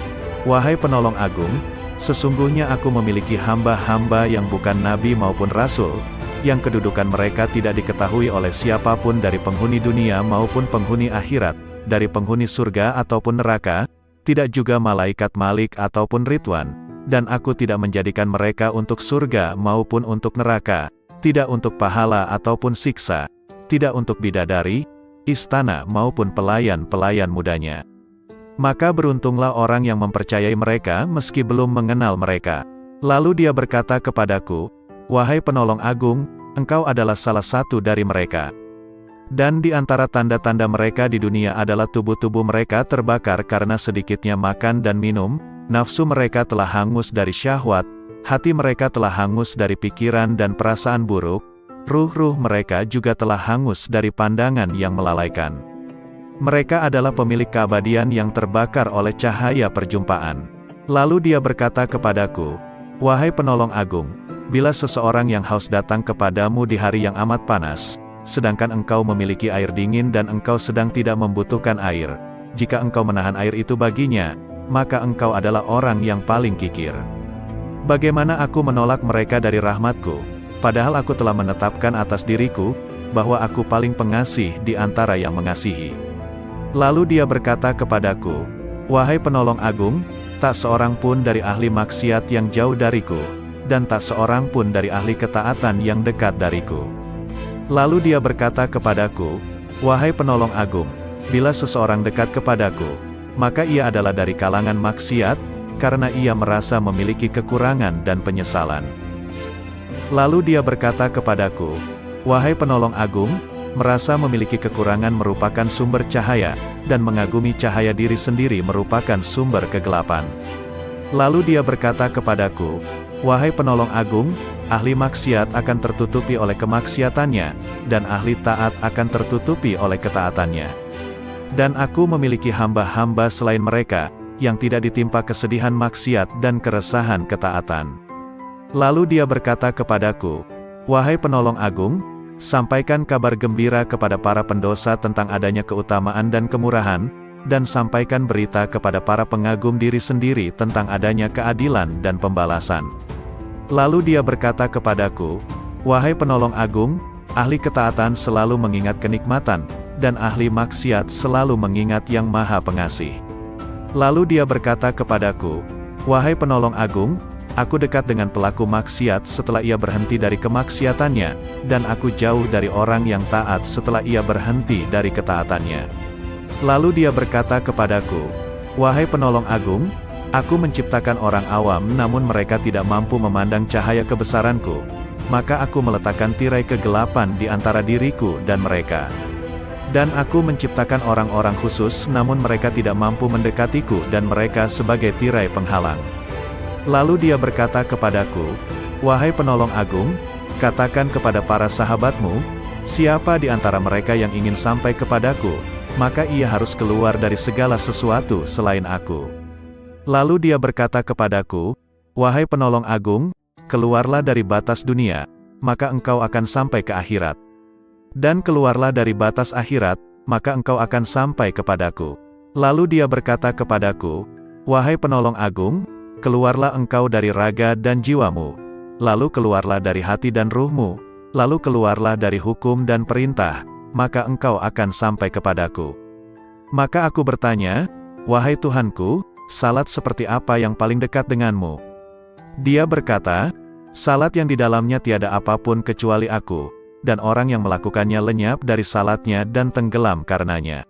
wahai penolong agung, sesungguhnya aku memiliki hamba-hamba yang bukan nabi maupun rasul, yang kedudukan mereka tidak diketahui oleh siapapun dari penghuni dunia maupun penghuni akhirat, dari penghuni surga ataupun neraka, tidak juga malaikat Malik ataupun Ridwan, dan aku tidak menjadikan mereka untuk surga maupun untuk neraka, tidak untuk pahala ataupun siksa, tidak untuk bidadari, istana maupun pelayan-pelayan mudanya. Maka beruntunglah orang yang mempercayai mereka meski belum mengenal mereka. Lalu dia berkata kepadaku, wahai penolong agung, engkau adalah salah satu dari mereka. Dan di antara tanda-tanda mereka di dunia adalah tubuh-tubuh mereka terbakar karena sedikitnya makan dan minum, nafsu mereka telah hangus dari syahwat, hati mereka telah hangus dari pikiran dan perasaan buruk, ruh-ruh mereka juga telah hangus dari pandangan yang melalaikan. Mereka adalah pemilik keabadian yang terbakar oleh cahaya perjumpaan. Lalu dia berkata kepadaku, wahai penolong agung, bila seseorang yang haus datang kepadamu di hari yang amat panas, sedangkan engkau memiliki air dingin dan engkau sedang tidak membutuhkan air, jika engkau menahan air itu baginya, maka engkau adalah orang yang paling kikir. Bagaimana aku menolak mereka dari rahmatku, padahal aku telah menetapkan atas diriku, bahwa aku paling pengasih di antara yang mengasihi. Lalu dia berkata kepadaku, wahai penolong agung, tak seorang pun dari ahli maksiat yang jauh dariku, dan tak seorang pun dari ahli ketaatan yang dekat dariku. Lalu dia berkata kepadaku, wahai penolong agung, bila seseorang dekat kepadaku, maka ia adalah dari kalangan maksiat, karena ia merasa memiliki kekurangan dan penyesalan. Lalu dia berkata kepadaku, wahai penolong agung, merasa memiliki kekurangan merupakan sumber cahaya, dan mengagumi cahaya diri sendiri merupakan sumber kegelapan. Lalu dia berkata kepadaku, wahai penolong agung, ahli maksiat akan tertutupi oleh kemaksiatannya, dan ahli taat akan tertutupi oleh ketaatannya. Dan aku memiliki hamba-hamba selain mereka, yang tidak ditimpa kesedihan maksiat dan keresahan ketaatan. Lalu dia berkata kepadaku, wahai penolong agung, sampaikan kabar gembira kepada para pendosa tentang adanya keutamaan dan kemurahan, dan sampaikan berita kepada para pengagum diri sendiri tentang adanya keadilan dan pembalasan. Lalu dia berkata kepadaku, wahai penolong agung, ahli ketaatan selalu mengingat kenikmatan, dan ahli maksiat selalu mengingat yang maha pengasih. Lalu dia berkata kepadaku, wahai penolong agung, aku dekat dengan pelaku maksiat setelah ia berhenti dari kemaksiatannya, dan aku jauh dari orang yang taat setelah ia berhenti dari ketaatannya. Lalu dia berkata kepadaku, wahai penolong agung, Aku menciptakan orang awam namun mereka tidak mampu memandang cahaya kebesaranku. Maka aku meletakkan tirai kegelapan di antara diriku dan mereka. Dan aku menciptakan orang-orang khusus namun mereka tidak mampu mendekatiku dan mereka sebagai tirai penghalang. Lalu dia berkata kepadaku, "Wahai penolong agung, katakan kepada para sahabatmu, siapa di antara mereka yang ingin sampai kepadaku, maka ia harus keluar dari segala sesuatu selain aku." Lalu dia berkata kepadaku, "Wahai penolong agung, keluarlah dari batas dunia, maka engkau akan sampai ke akhirat. Dan keluarlah dari batas akhirat, maka engkau akan sampai kepadaku." Lalu dia berkata kepadaku, "Wahai penolong agung, keluarlah engkau dari raga dan jiwamu, lalu keluarlah dari hati dan ruhmu, lalu keluarlah dari hukum dan perintah, maka engkau akan sampai kepadaku." Maka aku bertanya, "Wahai Tuhanku, salat seperti apa yang paling dekat denganmu?" Dia berkata, "Salat yang di dalamnya tiada apapun kecuali aku, dan orang yang melakukannya lenyap dari salatnya dan tenggelam karenanya."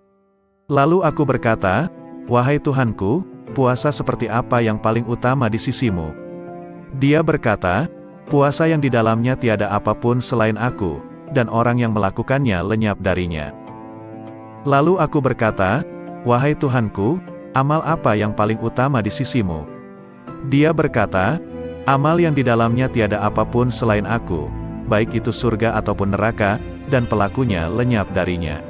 Lalu aku berkata, "Wahai Tuhanku, puasa seperti apa yang paling utama di sisimu?" Dia berkata, "Puasa yang di dalamnya tiada apapun selain aku, dan orang yang melakukannya lenyap darinya." Lalu aku berkata, "Wahai Tuhanku, amal apa yang paling utama di sisimu?" Dia berkata, "Amal yang di dalamnya tiada apapun selain aku, baik itu surga ataupun neraka, dan pelakunya lenyap darinya."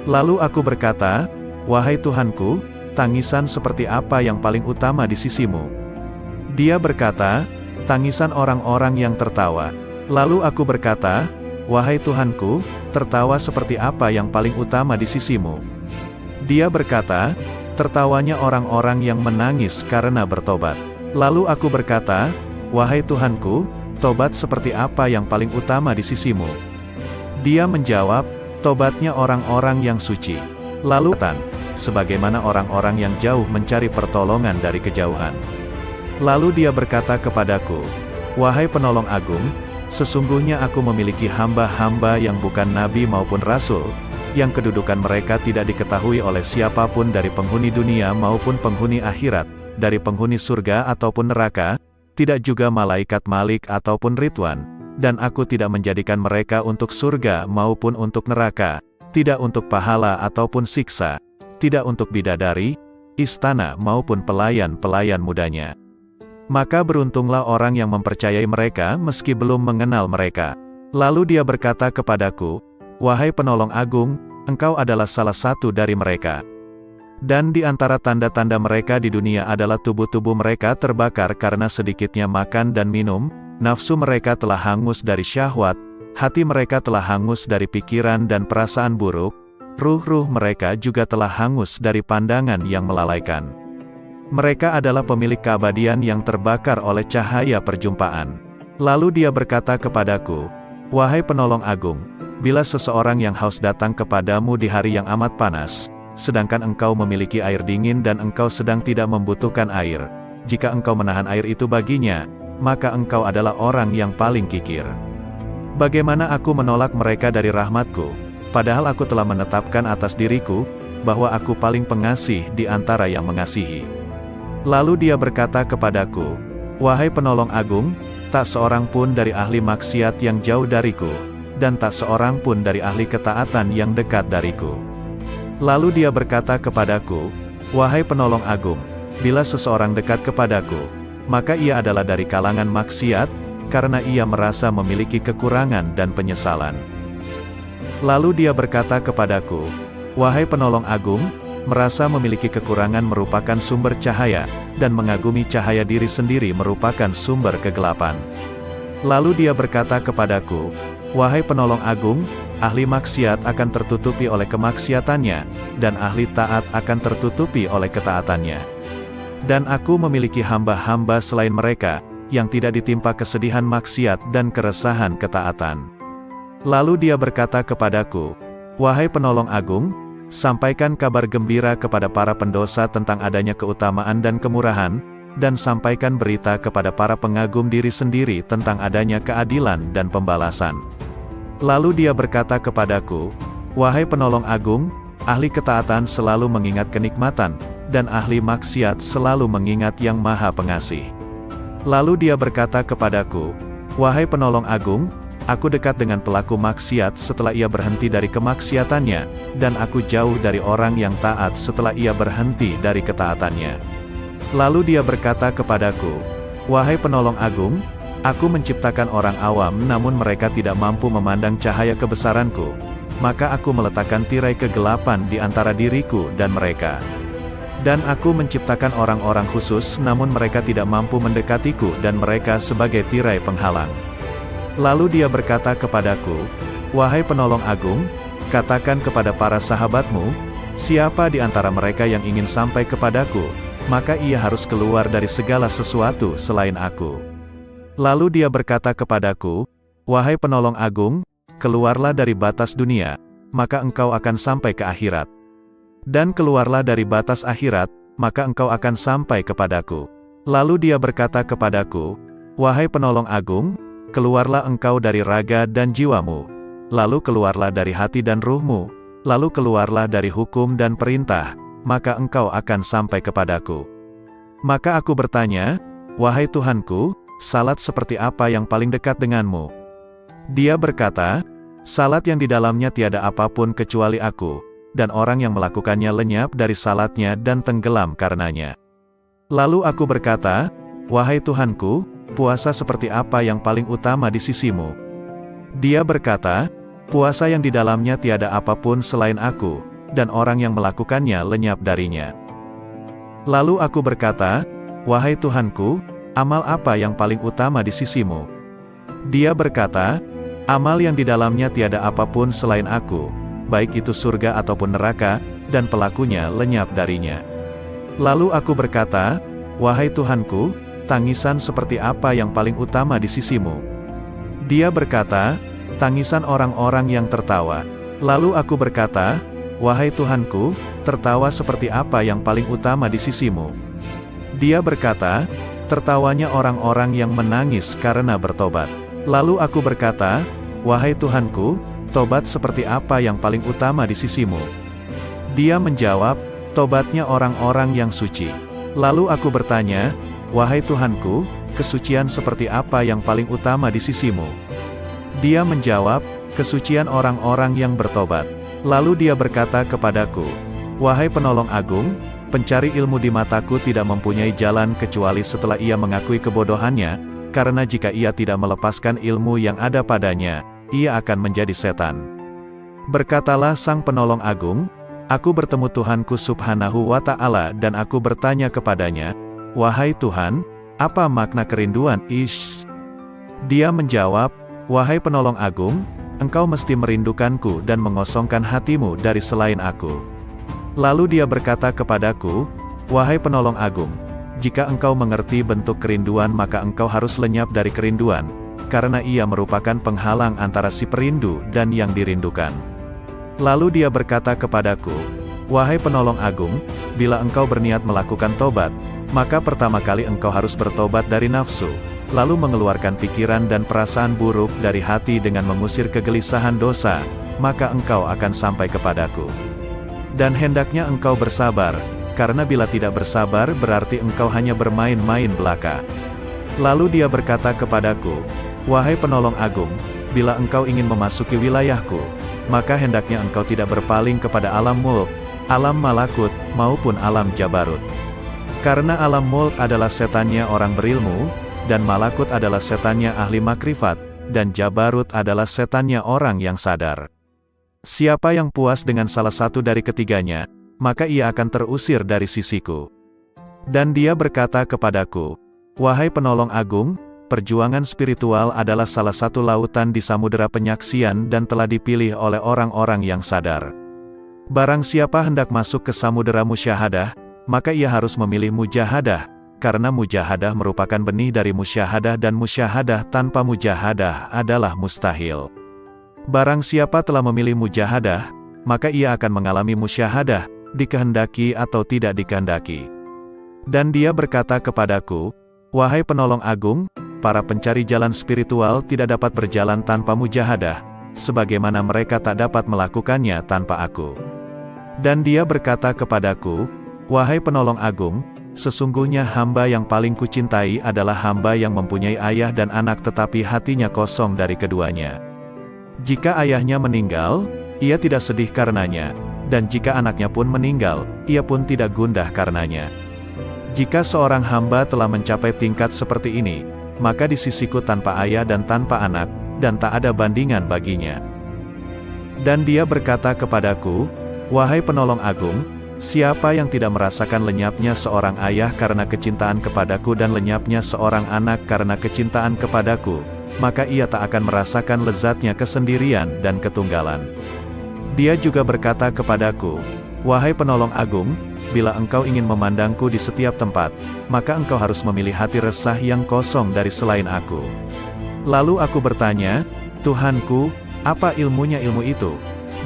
Lalu aku berkata, "Wahai Tuhanku, tangisan seperti apa yang paling utama di sisimu?" Dia berkata, "Tangisan orang-orang yang tertawa." Lalu aku berkata, "Wahai Tuhanku, tertawa seperti apa yang paling utama di sisimu?" Dia berkata, "Tertawanya orang-orang yang menangis karena bertobat." Lalu aku berkata, "Wahai Tuhanku, tobat seperti apa yang paling utama di sisimu?" Dia menjawab, "Tobatnya orang-orang yang suci." Lalu sebagaimana orang-orang yang jauh mencari pertolongan dari kejauhan. Lalu dia berkata kepadaku, "Wahai penolong agung, sesungguhnya aku memiliki hamba-hamba yang bukan nabi maupun rasul, yang kedudukan mereka tidak diketahui oleh siapapun dari penghuni dunia maupun penghuni akhirat, dari penghuni surga ataupun neraka, tidak juga malaikat Malik ataupun Ridwan, dan aku tidak menjadikan mereka untuk surga maupun untuk neraka, tidak untuk pahala ataupun siksa, tidak untuk bidadari, istana maupun pelayan-pelayan mudanya. Maka beruntunglah orang yang mempercayai mereka meski belum mengenal mereka." Lalu dia berkata kepadaku, "Wahai penolong agung, engkau adalah salah satu dari mereka. Dan di antara tanda-tanda mereka di dunia adalah tubuh-tubuh mereka terbakar karena sedikitnya makan dan minum, nafsu mereka telah hangus dari syahwat, hati mereka telah hangus dari pikiran dan perasaan buruk, ruh-ruh mereka juga telah hangus dari pandangan yang melalaikan. Mereka adalah pemilik keabadian yang terbakar oleh cahaya perjumpaan." Lalu dia berkata kepadaku, "Wahai penolong agung, bila seseorang yang haus datang kepadamu di hari yang amat panas, sedangkan engkau memiliki air dingin dan engkau sedang tidak membutuhkan air, jika engkau menahan air itu baginya, maka engkau adalah orang yang paling kikir. Bagaimana aku menolak mereka dari rahmatku, padahal aku telah menetapkan atas diriku, bahwa aku paling pengasih di antara yang mengasihi." Lalu dia berkata kepadaku, "Wahai penolong agung, tak seorang pun dari ahli maksiat yang jauh dariku, dan tak seorang pun dari ahli ketaatan yang dekat dariku." Lalu dia berkata kepadaku, "Wahai penolong agung, bila seseorang dekat kepadaku, maka ia adalah dari kalangan maksiat, karena ia merasa memiliki kekurangan dan penyesalan." Lalu dia berkata kepadaku, "Wahai penolong agung, merasa memiliki kekurangan merupakan sumber cahaya, dan mengagumi cahaya diri sendiri merupakan sumber kegelapan." Lalu dia berkata kepadaku, "Wahai penolong agung, ahli maksiat akan tertutupi oleh kemaksiatannya, dan ahli taat akan tertutupi oleh ketaatannya. Dan aku memiliki hamba-hamba selain mereka, yang tidak ditimpa kesedihan maksiat dan keresahan ketaatan." Lalu dia berkata kepadaku, "Wahai penolong agung, sampaikan kabar gembira kepada para pendosa tentang adanya keutamaan dan kemurahan, dan sampaikan berita kepada para pengagum diri sendiri tentang adanya keadilan dan pembalasan." Lalu dia berkata kepadaku, "Wahai penolong agung, ahli ketaatan selalu mengingat kenikmatan, dan ahli maksiat selalu mengingat Yang Maha Pengasih. Lalu dia berkata kepadaku, "Wahai penolong agung, aku dekat dengan pelaku maksiat setelah ia berhenti dari kemaksiatannya, dan aku jauh dari orang yang taat setelah ia berhenti dari ketaatannya." Lalu dia berkata kepadaku, "Wahai penolong agung, aku menciptakan orang awam namun mereka tidak mampu memandang cahaya kebesaranku, maka aku meletakkan tirai kegelapan di antara diriku dan mereka. Dan aku menciptakan orang-orang khusus namun mereka tidak mampu mendekatiku dan mereka sebagai tirai penghalang." Lalu dia berkata kepadaku, "Wahai penolong agung, katakan kepada para sahabatmu, siapa di antara mereka yang ingin sampai kepadaku, maka ia harus keluar dari segala sesuatu selain aku." Lalu dia berkata kepadaku, "Wahai penolong agung, keluarlah dari batas dunia, maka engkau akan sampai ke akhirat. Dan keluarlah dari batas akhirat, maka engkau akan sampai kepadaku." Lalu dia berkata kepadaku, "Wahai penolong agung, keluarlah engkau dari raga dan jiwamu, lalu keluarlah dari hati dan ruhmu, lalu keluarlah dari hukum dan perintah, maka engkau akan sampai kepadaku." Maka aku bertanya, "Wahai Tuhanku, salat seperti apa yang paling dekat denganmu?" Dia berkata, "Salat yang di dalamnya tiada apapun kecuali aku, dan orang yang melakukannya lenyap dari salatnya dan tenggelam karenanya." Lalu aku berkata, "Wahai Tuhanku, puasa seperti apa yang paling utama di sisimu?" Dia berkata, "Puasa yang di dalamnya tiada apapun selain aku, dan orang yang melakukannya lenyap darinya." Lalu aku berkata, "Wahai Tuhanku, amal apa yang paling utama di sisimu?" Dia berkata, "Amal yang di dalamnya tiada apapun selain aku, baik itu surga ataupun neraka, dan pelakunya lenyap darinya." Lalu aku berkata, "Wahai Tuhanku, tangisan seperti apa yang paling utama di sisimu?" Dia berkata, "Tangisan orang-orang yang tertawa." Lalu aku berkata, "Wahai Tuhanku, tertawa seperti apa yang paling utama di sisimu?" Dia berkata, "Tertawanya orang-orang yang menangis karena bertobat." Lalu aku berkata, "Wahai Tuhanku, tobat seperti apa yang paling utama di sisimu?" Dia menjawab, "Tobatnya orang-orang yang suci." Lalu aku bertanya, "Wahai Tuhanku, kesucian seperti apa yang paling utama di sisimu?" Dia menjawab, "Kesucian orang-orang yang bertobat." Lalu dia berkata kepadaku, "Wahai penolong agung, pencari ilmu di mataku tidak mempunyai jalan kecuali setelah ia mengakui kebodohannya, karena jika ia tidak melepaskan ilmu yang ada padanya, ia akan menjadi setan." Berkatalah sang penolong agung, "Aku bertemu Tuhanku Subhanahu wa Ta'ala dan aku bertanya kepadanya, 'Wahai Tuhan, apa makna kerinduan?' Dia menjawab, 'Wahai penolong agung, engkau mesti merindukanku dan mengosongkan hatimu dari selain aku.' Lalu dia berkata kepadaku, 'Wahai penolong agung, jika engkau mengerti bentuk kerinduan maka engkau harus lenyap dari kerinduan, karena ia merupakan penghalang antara si perindu dan yang dirindukan.' Lalu dia berkata kepadaku, 'Wahai penolong agung, bila engkau berniat melakukan tobat, maka pertama kali engkau harus bertobat dari nafsu, lalu mengeluarkan pikiran dan perasaan buruk dari hati dengan mengusir kegelisahan dosa, maka engkau akan sampai kepadaku. Dan hendaknya engkau bersabar, karena bila tidak bersabar berarti engkau hanya bermain-main belaka.' Lalu dia berkata kepadaku, 'Wahai penolong agung, bila engkau ingin memasuki wilayahku, maka hendaknya engkau tidak berpaling kepada alam mulk, alam malakut, maupun alam jabarut. Karena alam mulk adalah setannya orang berilmu, dan malakut adalah setannya ahli makrifat, dan jabarut adalah setannya orang yang sadar. Siapa yang puas dengan salah satu dari ketiganya, maka ia akan terusir dari sisiku.' Dan dia berkata kepadaku, 'Wahai penolong agung, perjuangan spiritual adalah salah satu lautan di samudera penyaksian dan telah dipilih oleh orang-orang yang sadar. Barang siapa hendak masuk ke samudera musyahadah, maka ia harus memilih mujahadah, karena mujahadah merupakan benih dari musyahadah dan musyahadah tanpa mujahadah adalah mustahil. Barang siapa telah memilih mujahadah, maka ia akan mengalami musyahadah, dikehendaki atau tidak dikehendaki.' Dan dia berkata kepadaku, 'Wahai penolong agung, para pencari jalan spiritual tidak dapat berjalan tanpa mujahadah, sebagaimana mereka tak dapat melakukannya tanpa aku.' Dan dia berkata kepadaku, Wahai penolong agung, sesungguhnya hamba yang paling kucintai adalah hamba yang mempunyai ayah dan anak tetapi hatinya kosong dari keduanya. Jika ayahnya meninggal, ia tidak sedih karenanya, dan jika anaknya pun meninggal, ia pun tidak gundah karenanya. Jika seorang hamba telah mencapai tingkat seperti ini, maka di sisiku tanpa ayah dan tanpa anak, dan tak ada bandingan baginya. Dan dia berkata kepadaku, wahai penolong agung, siapa yang tidak merasakan lenyapnya seorang ayah karena kecintaan kepadaku dan lenyapnya seorang anak karena kecintaan kepadaku, maka ia tak akan merasakan lezatnya kesendirian dan ketunggalan. Dia juga berkata kepadaku, wahai penolong agung, bila engkau ingin memandangku di setiap tempat, maka engkau harus memilih hati resah yang kosong dari selain aku. Lalu aku bertanya, Tuhanku, apa ilmunya ilmu itu?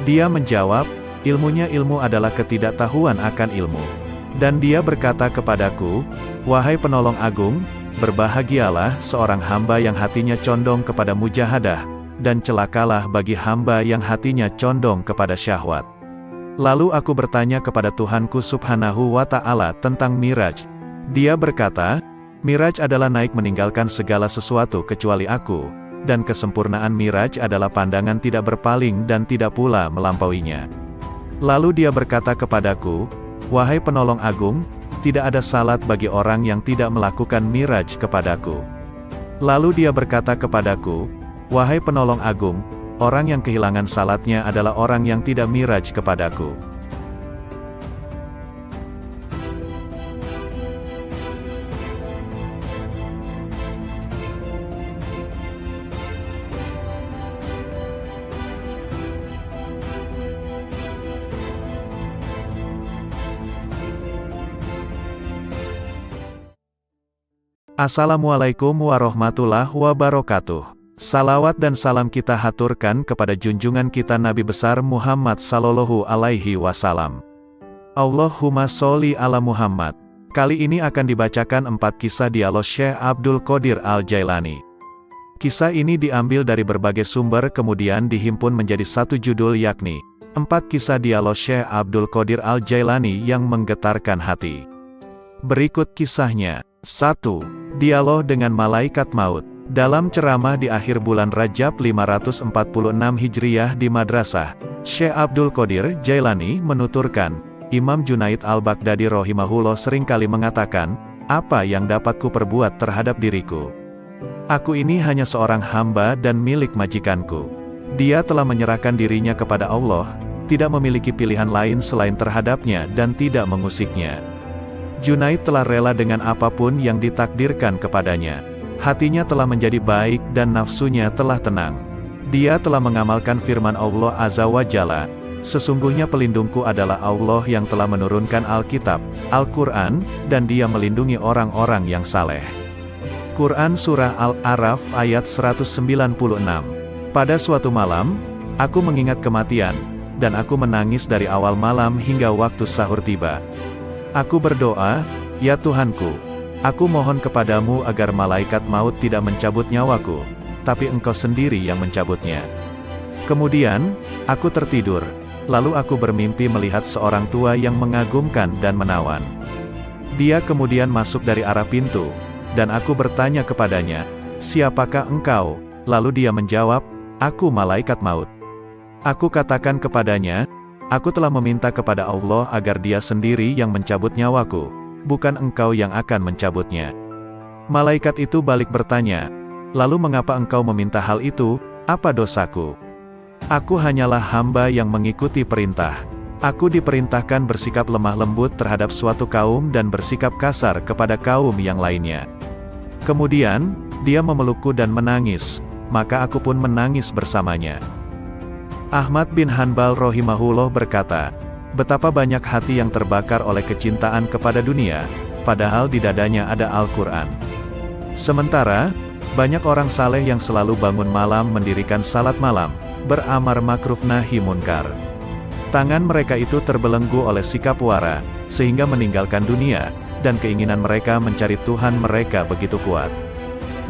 Dia menjawab, ilmunya ilmu adalah ketidaktahuan akan ilmu. Dan dia berkata kepadaku, wahai penolong agung, berbahagialah seorang hamba yang hatinya condong kepada mujahadah, dan celakalah bagi hamba yang hatinya condong kepada syahwat. Lalu aku bertanya kepada Tuhanku Subhanahu wa Ta'ala tentang Miraj. Dia berkata, Miraj adalah naik meninggalkan segala sesuatu kecuali aku, dan kesempurnaan Miraj adalah pandangan tidak berpaling dan tidak pula melampauinya. Lalu dia berkata kepadaku, wahai penolong agung, tidak ada salat bagi orang yang tidak melakukan Miraj kepadaku. Lalu dia berkata kepadaku, wahai penolong agung, orang yang kehilangan salatnya adalah orang yang tidak Miraj kepadaku. Assalamualaikum warahmatullahi wabarakatuh. Salawat dan salam kita haturkan kepada junjungan kita Nabi besar Muhammad sallallahu alaihi wasallam. Allahumma sholli ala Muhammad. Kali ini akan dibacakan 4 kisah dialog Syekh Abdul Qadir Al-Jailani. Kisah ini diambil dari berbagai sumber kemudian dihimpun menjadi satu judul yakni 4 kisah dialog Syekh Abdul Qadir Al-Jailani yang menggetarkan hati. Berikut kisahnya. 1. Dialog dengan Malaikat Maut. Dalam ceramah di akhir bulan Rajab 546 Hijriyah di Madrasah, Syekh Abdul Qadir Jailani menuturkan, Imam Junaid Al-Baghdadi rahimahullah seringkali mengatakan, apa yang dapat ku perbuat terhadap diriku? Aku ini hanya seorang hamba dan milik majikanku. Dia telah menyerahkan dirinya kepada Allah, tidak memiliki pilihan lain selain terhadapnya dan tidak mengusiknya. Junaid telah rela dengan apapun yang ditakdirkan kepadanya. Hatinya telah menjadi baik dan nafsunya telah tenang. Dia telah mengamalkan firman Allah Azza wa Jalla, sesungguhnya pelindungku adalah Allah yang telah menurunkan Alkitab, Al-Quran, dan dia melindungi orang-orang yang saleh. Quran Surah Al-A'raf ayat 196. Pada suatu malam, aku mengingat kematian, dan aku menangis dari awal malam hingga waktu sahur tiba. Aku berdoa, ya Tuhanku, aku mohon kepadamu agar malaikat maut tidak mencabut nyawaku, tapi engkau sendiri yang mencabutnya. Kemudian, aku tertidur, lalu aku bermimpi melihat seorang tua yang mengagumkan dan menawan. Dia kemudian masuk dari arah pintu, dan aku bertanya kepadanya, siapakah engkau? Lalu dia menjawab, aku malaikat maut. Aku katakan kepadanya, aku telah meminta kepada Allah agar dia sendiri yang mencabut nyawaku, bukan engkau yang akan mencabutnya. Malaikat itu balik bertanya, lalu mengapa engkau meminta hal itu, apa dosaku? Aku hanyalah hamba yang mengikuti perintah. Aku diperintahkan bersikap lemah lembut terhadap suatu kaum dan bersikap kasar kepada kaum yang lainnya. Kemudian, dia memelukku dan menangis, maka aku pun menangis bersamanya. Ahmad bin Hanbal rahimahullah berkata, betapa banyak hati yang terbakar oleh kecintaan kepada dunia, padahal di dadanya ada Al-Quran. Sementara, banyak orang saleh yang selalu bangun malam mendirikan salat malam, beramar makruf nahi munkar. Tangan mereka itu terbelenggu oleh sikap wara, sehingga meninggalkan dunia, dan keinginan mereka mencari Tuhan mereka begitu kuat.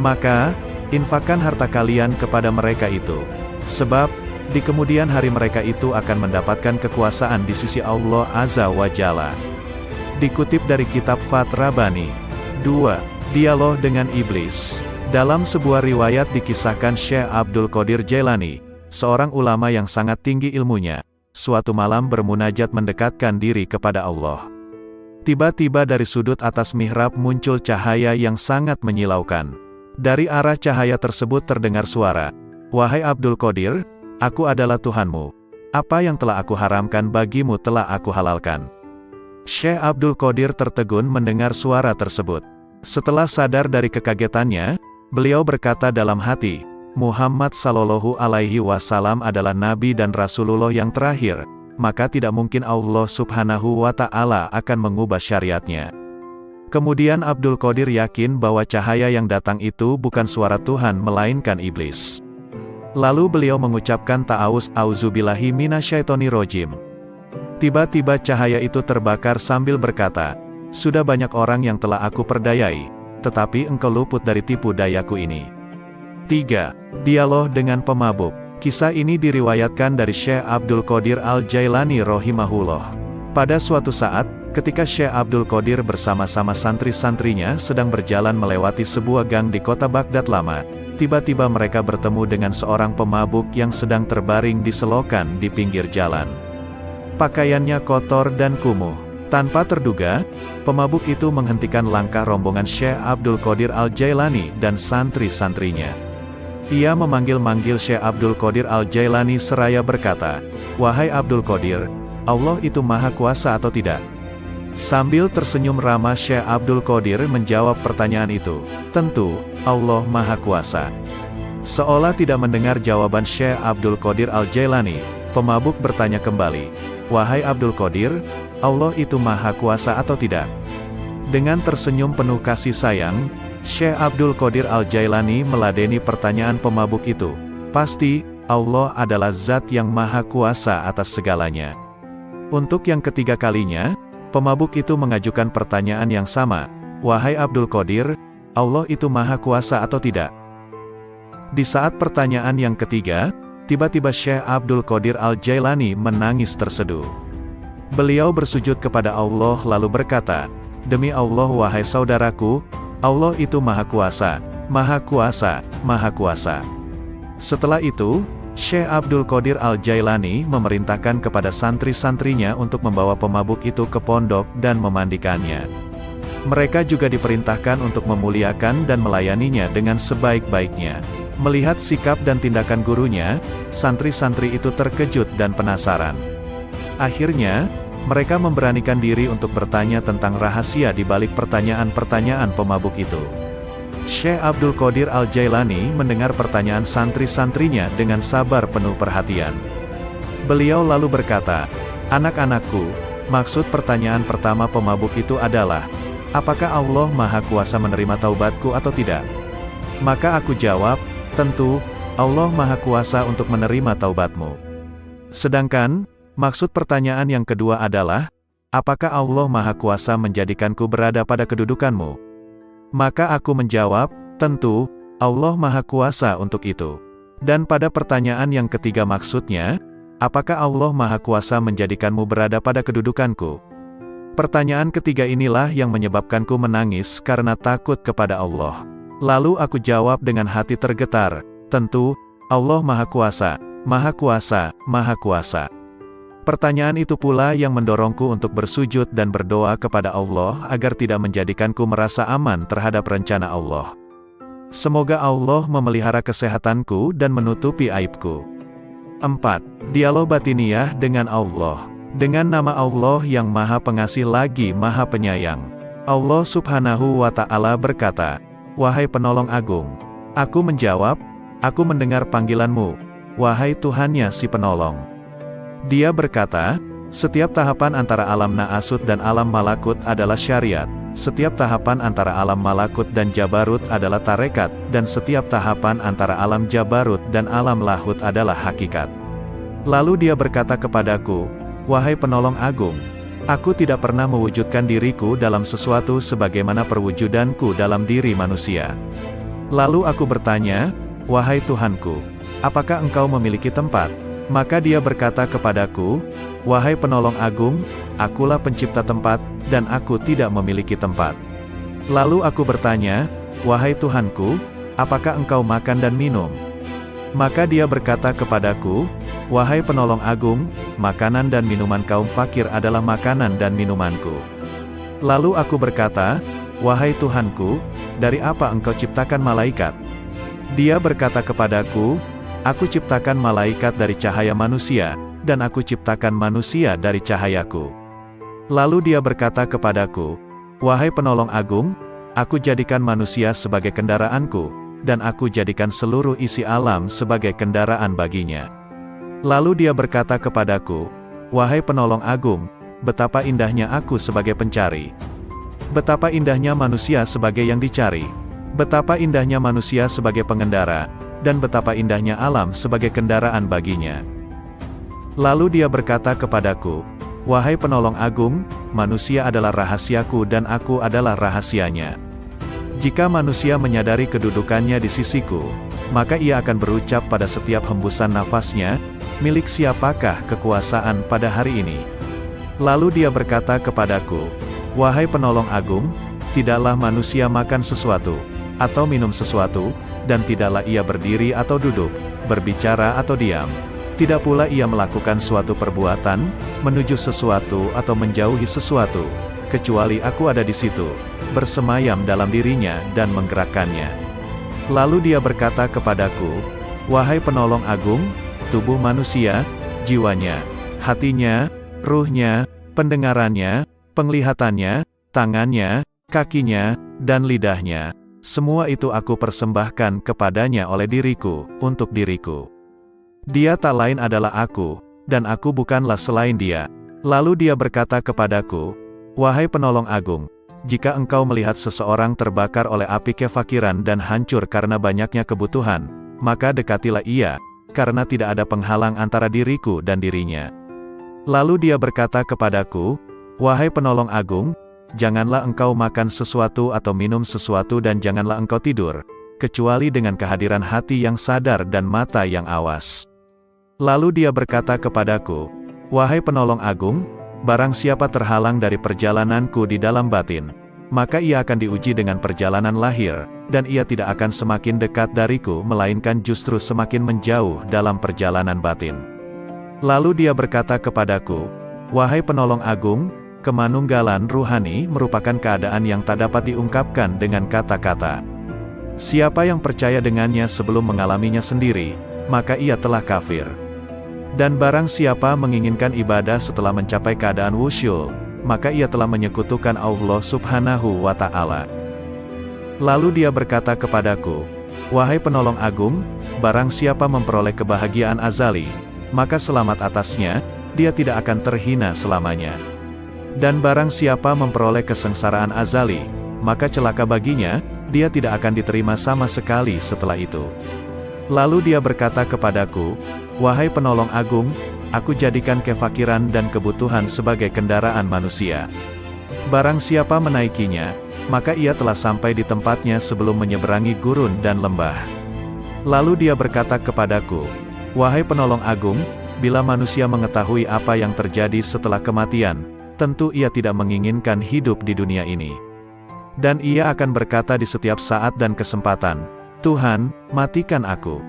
Maka, infakkan harta kalian kepada mereka itu. Sebab, di kemudian hari mereka itu akan mendapatkan kekuasaan di sisi Allah Azza wa Jalla. Dikutip dari kitab Fath Rabbani. 2. Dialog dengan Iblis. Dalam sebuah riwayat dikisahkan Syekh Abdul Qadir Jailani, seorang ulama yang sangat tinggi ilmunya, suatu malam bermunajat mendekatkan diri kepada Allah. Tiba-tiba dari sudut atas mihrab muncul cahaya yang sangat menyilaukan. Dari arah cahaya tersebut terdengar suara, "Wahai Abdul Qadir, aku adalah Tuhanmu. Apa yang telah aku haramkan bagimu telah aku halalkan." Syekh Abdul Qadir tertegun mendengar suara tersebut. Setelah sadar dari kekagetannya, beliau berkata dalam hati, Muhammad Sallallahu Alaihi Wasallam adalah Nabi dan Rasulullah yang terakhir, maka tidak mungkin Allah Subhanahu wa Ta'ala akan mengubah syariatnya. Kemudian Abdul Qadir yakin bahwa cahaya yang datang itu bukan suara Tuhan melainkan iblis. Lalu beliau mengucapkan ta'awuz, auzubillahi minasyaitonirrajim. Tiba-tiba cahaya itu terbakar sambil berkata, "Sudah banyak orang yang telah aku perdayai, tetapi engkau luput dari tipu dayaku ini." 3. Dialog dengan pemabuk. Kisah ini diriwayatkan dari Syekh Abdul Qadir Al-Jailani rahimahullah. Pada suatu saat, ketika Syekh Abdul Qadir bersama-sama santri-santrinya sedang berjalan melewati sebuah gang di kota Baghdad lama, tiba-tiba mereka bertemu dengan seorang pemabuk yang sedang terbaring di selokan di pinggir jalan. Pakaiannya kotor dan kumuh. Tanpa terduga, pemabuk itu menghentikan langkah rombongan Syekh Abdul Qadir Al-Jailani dan santri-santrinya. Ia memanggil-manggil Syekh Abdul Qadir Al-Jailani seraya berkata, "Wahai Abdul Qadir, Allah itu maha kuasa atau tidak?" Sambil tersenyum ramah Syekh Abdul Qadir menjawab pertanyaan itu, "Tentu, Allah maha kuasa." Seolah tidak mendengar jawaban Syekh Abdul Qadir Al-Jailani, pemabuk bertanya kembali, "Wahai Abdul Qadir, Allah itu maha kuasa atau tidak?" Dengan tersenyum penuh kasih sayang, Syekh Abdul Qadir Al-Jailani meladeni pertanyaan pemabuk itu. "Pasti, Allah adalah zat yang maha kuasa atas segalanya." Untuk yang ketiga kalinya, pemabuk itu mengajukan pertanyaan yang sama, "Wahai Abdul Qadir, Allah itu maha kuasa atau tidak?" Di saat pertanyaan yang ketiga, tiba-tiba Syekh Abdul Qadir Al-Jailani menangis terseduh. Beliau bersujud kepada Allah lalu berkata, "Demi Allah wahai saudaraku, Allah itu maha kuasa, maha kuasa, maha kuasa." Setelah itu, Syekh Abdul Qadir Al-Jailani memerintahkan kepada santri-santrinya untuk membawa pemabuk itu ke pondok dan memandikannya. Mereka juga diperintahkan untuk memuliakan dan melayaninya dengan sebaik-baiknya. Melihat sikap dan tindakan gurunya, santri-santri itu terkejut dan penasaran. Akhirnya, mereka memberanikan diri untuk bertanya tentang rahasia di balik pertanyaan-pertanyaan pemabuk itu. Syekh Abdul Qadir Al-Jailani mendengar pertanyaan santri-santrinya dengan sabar penuh perhatian. Beliau lalu berkata, "Anak-anakku, maksud pertanyaan pertama pemabuk itu adalah, apakah Allah Maha Kuasa menerima taubatku atau tidak?" Maka aku jawab, "Tentu, Allah Maha Kuasa untuk menerima taubatmu." Sedangkan, maksud pertanyaan yang kedua adalah, apakah Allah Maha Kuasa menjadikanku berada pada kedudukanmu? Maka aku menjawab, tentu, Allah Maha Kuasa untuk itu. Dan pada pertanyaan yang ketiga maksudnya, apakah Allah Maha Kuasa menjadikanmu berada pada kedudukanku? Pertanyaan ketiga inilah yang menyebabkanku menangis karena takut kepada Allah. Lalu aku jawab dengan hati tergetar, tentu, Allah Maha Kuasa, Maha Kuasa, Maha Kuasa. Pertanyaan itu pula yang mendorongku untuk bersujud dan berdoa kepada Allah agar tidak menjadikanku merasa aman terhadap rencana Allah. Semoga Allah memelihara kesehatanku dan menutupi aibku. 4. Dialog batiniyah dengan Allah. Dengan nama Allah yang Maha Pengasih lagi Maha Penyayang. Allah Subhanahu wa Ta'ala berkata, "Wahai penolong agung." Aku menjawab, "Aku mendengar panggilanmu, wahai Tuhannya si penolong." Dia berkata, "Setiap tahapan antara alam Na'asut dan alam Malakut adalah syariat, setiap tahapan antara alam Malakut dan Jabarut adalah tarekat, dan setiap tahapan antara alam Jabarut dan alam Lahut adalah hakikat." Lalu dia berkata kepadaku, "Wahai penolong agung, aku tidak pernah mewujudkan diriku dalam sesuatu sebagaimana perwujudanku dalam diri manusia." Lalu aku bertanya, "Wahai Tuhanku, apakah engkau memiliki tempat?" Maka dia berkata kepadaku, "Wahai penolong agung, akulah pencipta tempat, dan aku tidak memiliki tempat." Lalu aku bertanya, "Wahai Tuhanku, apakah engkau makan dan minum?" Maka dia berkata kepadaku, "Wahai penolong agung, makanan dan minuman kaum fakir adalah makanan dan minumanku." Lalu aku berkata, "Wahai Tuhanku, dari apa engkau ciptakan malaikat?" Dia berkata kepadaku, "Aku ciptakan malaikat dari cahaya manusia, dan aku ciptakan manusia dari cahayaku." Lalu dia berkata kepadaku, "Wahai penolong agung, aku jadikan manusia sebagai kendaraanku, dan aku jadikan seluruh isi alam sebagai kendaraan baginya." Lalu dia berkata kepadaku, "Wahai penolong agung, betapa indahnya aku sebagai pencari. Betapa indahnya manusia sebagai yang dicari. Betapa indahnya manusia sebagai pengendara, dan betapa indahnya alam sebagai kendaraan baginya." Lalu dia berkata kepadaku, "Wahai penolong agung, manusia adalah rahasiaku dan aku adalah rahasianya. Jika manusia menyadari kedudukannya di sisiku, maka ia akan berucap pada setiap hembusan nafasnya, 'Milik siapakah kekuasaan pada hari ini?' Lalu dia berkata kepadaku, 'Wahai penolong agung, tidaklah manusia makan sesuatu, atau minum sesuatu, dan tidaklah ia berdiri atau duduk, berbicara atau diam. Tidak pula ia melakukan suatu perbuatan, menuju sesuatu atau menjauhi sesuatu, kecuali aku ada di situ, bersemayam dalam dirinya dan menggerakkannya.' Lalu dia berkata kepadaku, 'Wahai penolong agung, tubuh manusia, jiwanya, hatinya, ruhnya, pendengarannya, penglihatannya, tangannya, kakinya, dan lidahnya, semua itu aku persembahkan kepadanya oleh diriku, untuk diriku. Dia tak lain adalah aku, dan aku bukanlah selain dia.' Lalu dia berkata kepadaku, 'Wahai penolong agung, jika engkau melihat seseorang terbakar oleh api kefakiran dan hancur karena banyaknya kebutuhan, maka dekatilah ia, karena tidak ada penghalang antara diriku dan dirinya.' Lalu dia berkata kepadaku, 'Wahai penolong agung, janganlah engkau makan sesuatu atau minum sesuatu dan janganlah engkau tidur, kecuali dengan kehadiran hati yang sadar dan mata yang awas.' Lalu dia berkata kepadaku, 'Wahai penolong agung, barang siapa terhalang dari perjalananku di dalam batin, maka ia akan diuji dengan perjalanan lahir, dan ia tidak akan semakin dekat dariku melainkan justru semakin menjauh dalam perjalanan batin.' Lalu dia berkata kepadaku, 'Wahai penolong agung, kemanunggalan ruhani merupakan keadaan yang tak dapat diungkapkan dengan kata-kata. Siapa yang percaya dengannya sebelum mengalaminya sendiri, maka ia telah kafir. Dan barang siapa menginginkan ibadah setelah mencapai keadaan wusyul, maka ia telah menyekutukan Allah Subhanahu wa Ta'ala.' Lalu dia berkata kepadaku, 'Wahai penolong agung, barang siapa memperoleh kebahagiaan azali, maka selamat atasnya, dia tidak akan terhina selamanya. Dan barang siapa memperoleh kesengsaraan azali, maka celaka baginya, dia tidak akan diterima sama sekali setelah itu.' Lalu dia berkata kepadaku, 'Wahai penolong agung, aku jadikan kefakiran dan kebutuhan sebagai kendaraan manusia. Barang siapa menaikinya, maka ia telah sampai di tempatnya sebelum menyeberangi gurun dan lembah.' Lalu dia berkata kepadaku, 'Wahai penolong agung, bila manusia mengetahui apa yang terjadi setelah kematian, tentu ia tidak menginginkan hidup di dunia ini. Dan ia akan berkata di setiap saat dan kesempatan, Tuhan, matikan aku.'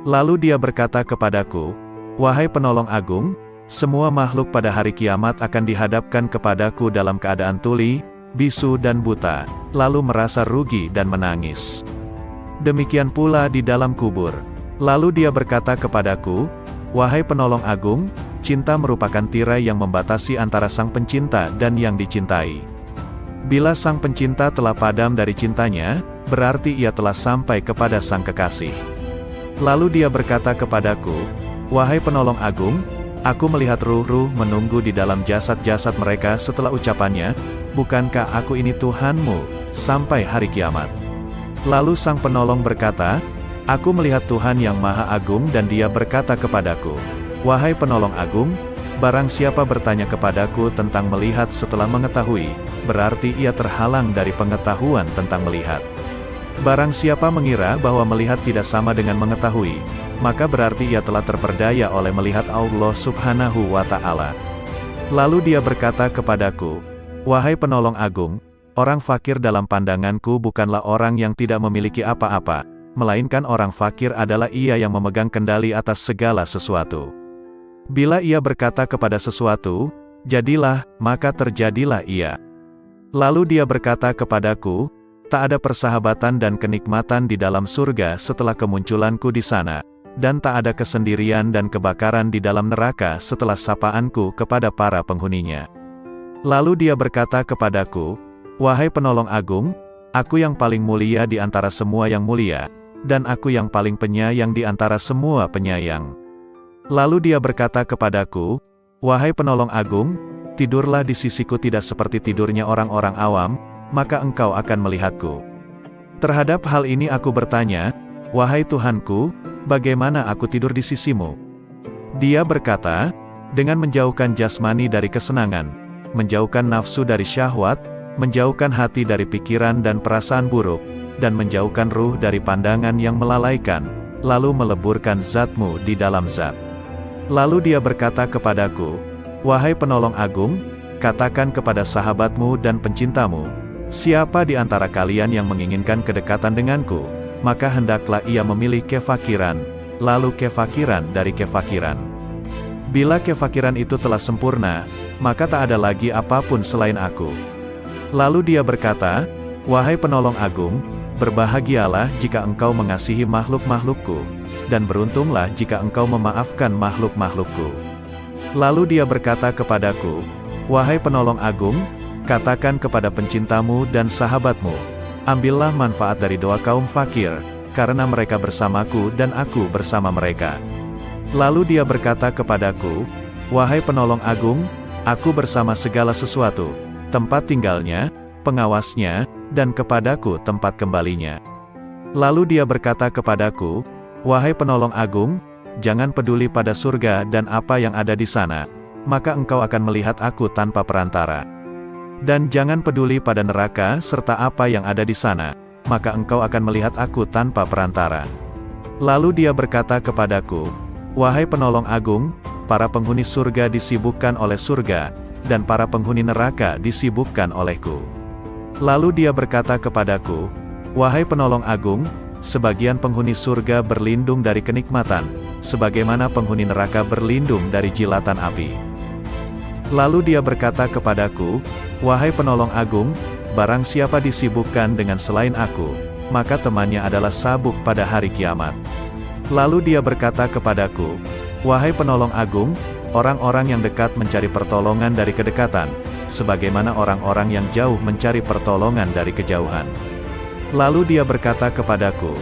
Lalu dia berkata kepadaku, 'Wahai penolong agung, semua makhluk pada hari kiamat akan dihadapkan kepadaku dalam keadaan tuli, bisu dan buta, lalu merasa rugi dan menangis. Demikian pula di dalam kubur.' Lalu dia berkata kepadaku, 'Wahai penolong agung, cinta merupakan tirai yang membatasi antara sang pencinta dan yang dicintai. Bila sang pencinta telah padam dari cintanya, berarti ia telah sampai kepada sang kekasih.' Lalu dia berkata kepadaku, 'Wahai penolong agung, aku melihat ruh-ruh menunggu di dalam jasad-jasad mereka setelah ucapannya, bukankah aku ini Tuhanmu, sampai hari kiamat?' Lalu sang penolong berkata, 'Aku melihat Tuhan yang Maha Agung dan dia berkata kepadaku, Wahai penolong agung, barang siapa bertanya kepadaku tentang melihat setelah mengetahui, berarti ia terhalang dari pengetahuan tentang melihat. Barang siapa mengira bahwa melihat tidak sama dengan mengetahui, maka berarti ia telah terperdaya oleh melihat Allah Subhanahu wa Ta'ala. Lalu dia berkata kepadaku, "Wahai penolong agung, orang fakir dalam pandanganku bukanlah orang yang tidak memiliki apa-apa, melainkan orang fakir adalah ia yang memegang kendali atas segala sesuatu. Bila ia berkata kepada sesuatu, jadilah, maka terjadilah ia." Lalu dia berkata kepadaku, "Tak ada persahabatan dan kenikmatan di dalam surga setelah kemunculanku di sana, dan tak ada kesendirian dan kebakaran di dalam neraka setelah sapaanku kepada para penghuninya." Lalu dia berkata kepadaku, "Wahai penolong agung, aku yang paling mulia di antara semua yang mulia, dan aku yang paling penyayang di antara semua penyayang." Lalu dia berkata kepadaku, "Wahai penolong agung, tidurlah di sisiku tidak seperti tidurnya orang-orang awam, maka engkau akan melihatku." Terhadap hal ini aku bertanya, "Wahai Tuhanku, bagaimana aku tidur di sisimu?" Dia berkata, "Dengan menjauhkan jasmani dari kesenangan, menjauhkan nafsu dari syahwat, menjauhkan hati dari pikiran dan perasaan buruk, dan menjauhkan ruh dari pandangan yang melalaikan, lalu meleburkan zatmu di dalam zat." Lalu dia berkata kepadaku, "Wahai penolong agung, katakan kepada sahabatmu dan pencintamu, siapa di antara kalian yang menginginkan kedekatan denganku, maka hendaklah ia memilih kefakiran, lalu kefakiran dari kefakiran. Bila kefakiran itu telah sempurna, maka tak ada lagi apapun selain aku." Lalu dia berkata, "Wahai penolong agung, berbahagialah jika engkau mengasihi makhluk-makhlukku, dan beruntunglah jika engkau memaafkan makhluk-makhlukku." Lalu dia berkata kepadaku, "Wahai penolong agung, katakan kepada pencintamu dan sahabatmu, ambillah manfaat dari doa kaum fakir, karena mereka bersamaku dan aku bersama mereka." Lalu dia berkata kepadaku, "Wahai penolong agung, aku bersama segala sesuatu, tempat tinggalnya, pengawasnya, dan kepadaku tempat kembalinya." Lalu dia berkata kepadaku, "Wahai penolong agung, jangan peduli pada surga dan apa yang ada di sana, maka engkau akan melihat aku tanpa perantara. Dan jangan peduli pada neraka serta apa yang ada di sana, maka engkau akan melihat aku tanpa perantara." Lalu dia berkata kepadaku, "Wahai penolong agung, para penghuni surga disibukkan oleh surga, dan para penghuni neraka disibukkan olehku." Lalu dia berkata kepadaku, "Wahai penolong agung, sebagian penghuni surga berlindung dari kenikmatan, sebagaimana penghuni neraka berlindung dari jilatan api." Lalu dia berkata kepadaku, "Wahai penolong agung, barang siapa disibukkan dengan selain aku, maka temannya adalah sabuk pada hari kiamat." Lalu dia berkata kepadaku, "Wahai penolong agung, orang-orang yang dekat mencari pertolongan dari kedekatan, sebagaimana orang-orang yang jauh mencari pertolongan dari kejauhan." Lalu dia berkata kepadaku,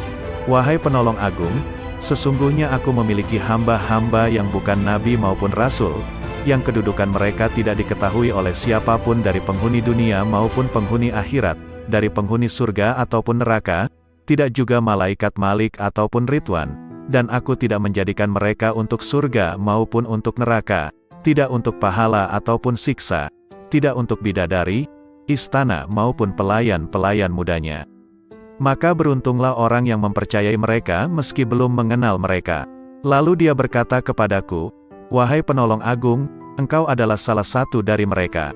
"Wahai penolong agung, sesungguhnya aku memiliki hamba-hamba yang bukan nabi maupun rasul, yang kedudukan mereka tidak diketahui oleh siapapun dari penghuni dunia maupun penghuni akhirat, dari penghuni surga ataupun neraka, tidak juga malaikat Malik ataupun Ridwan, dan aku tidak menjadikan mereka untuk surga maupun untuk neraka, tidak untuk pahala ataupun siksa, tidak untuk bidadari, istana maupun pelayan-pelayan mudanya. Maka beruntunglah orang yang mempercayai mereka meski belum mengenal mereka." Lalu dia berkata kepadaku, "Wahai penolong agung, engkau adalah salah satu dari mereka.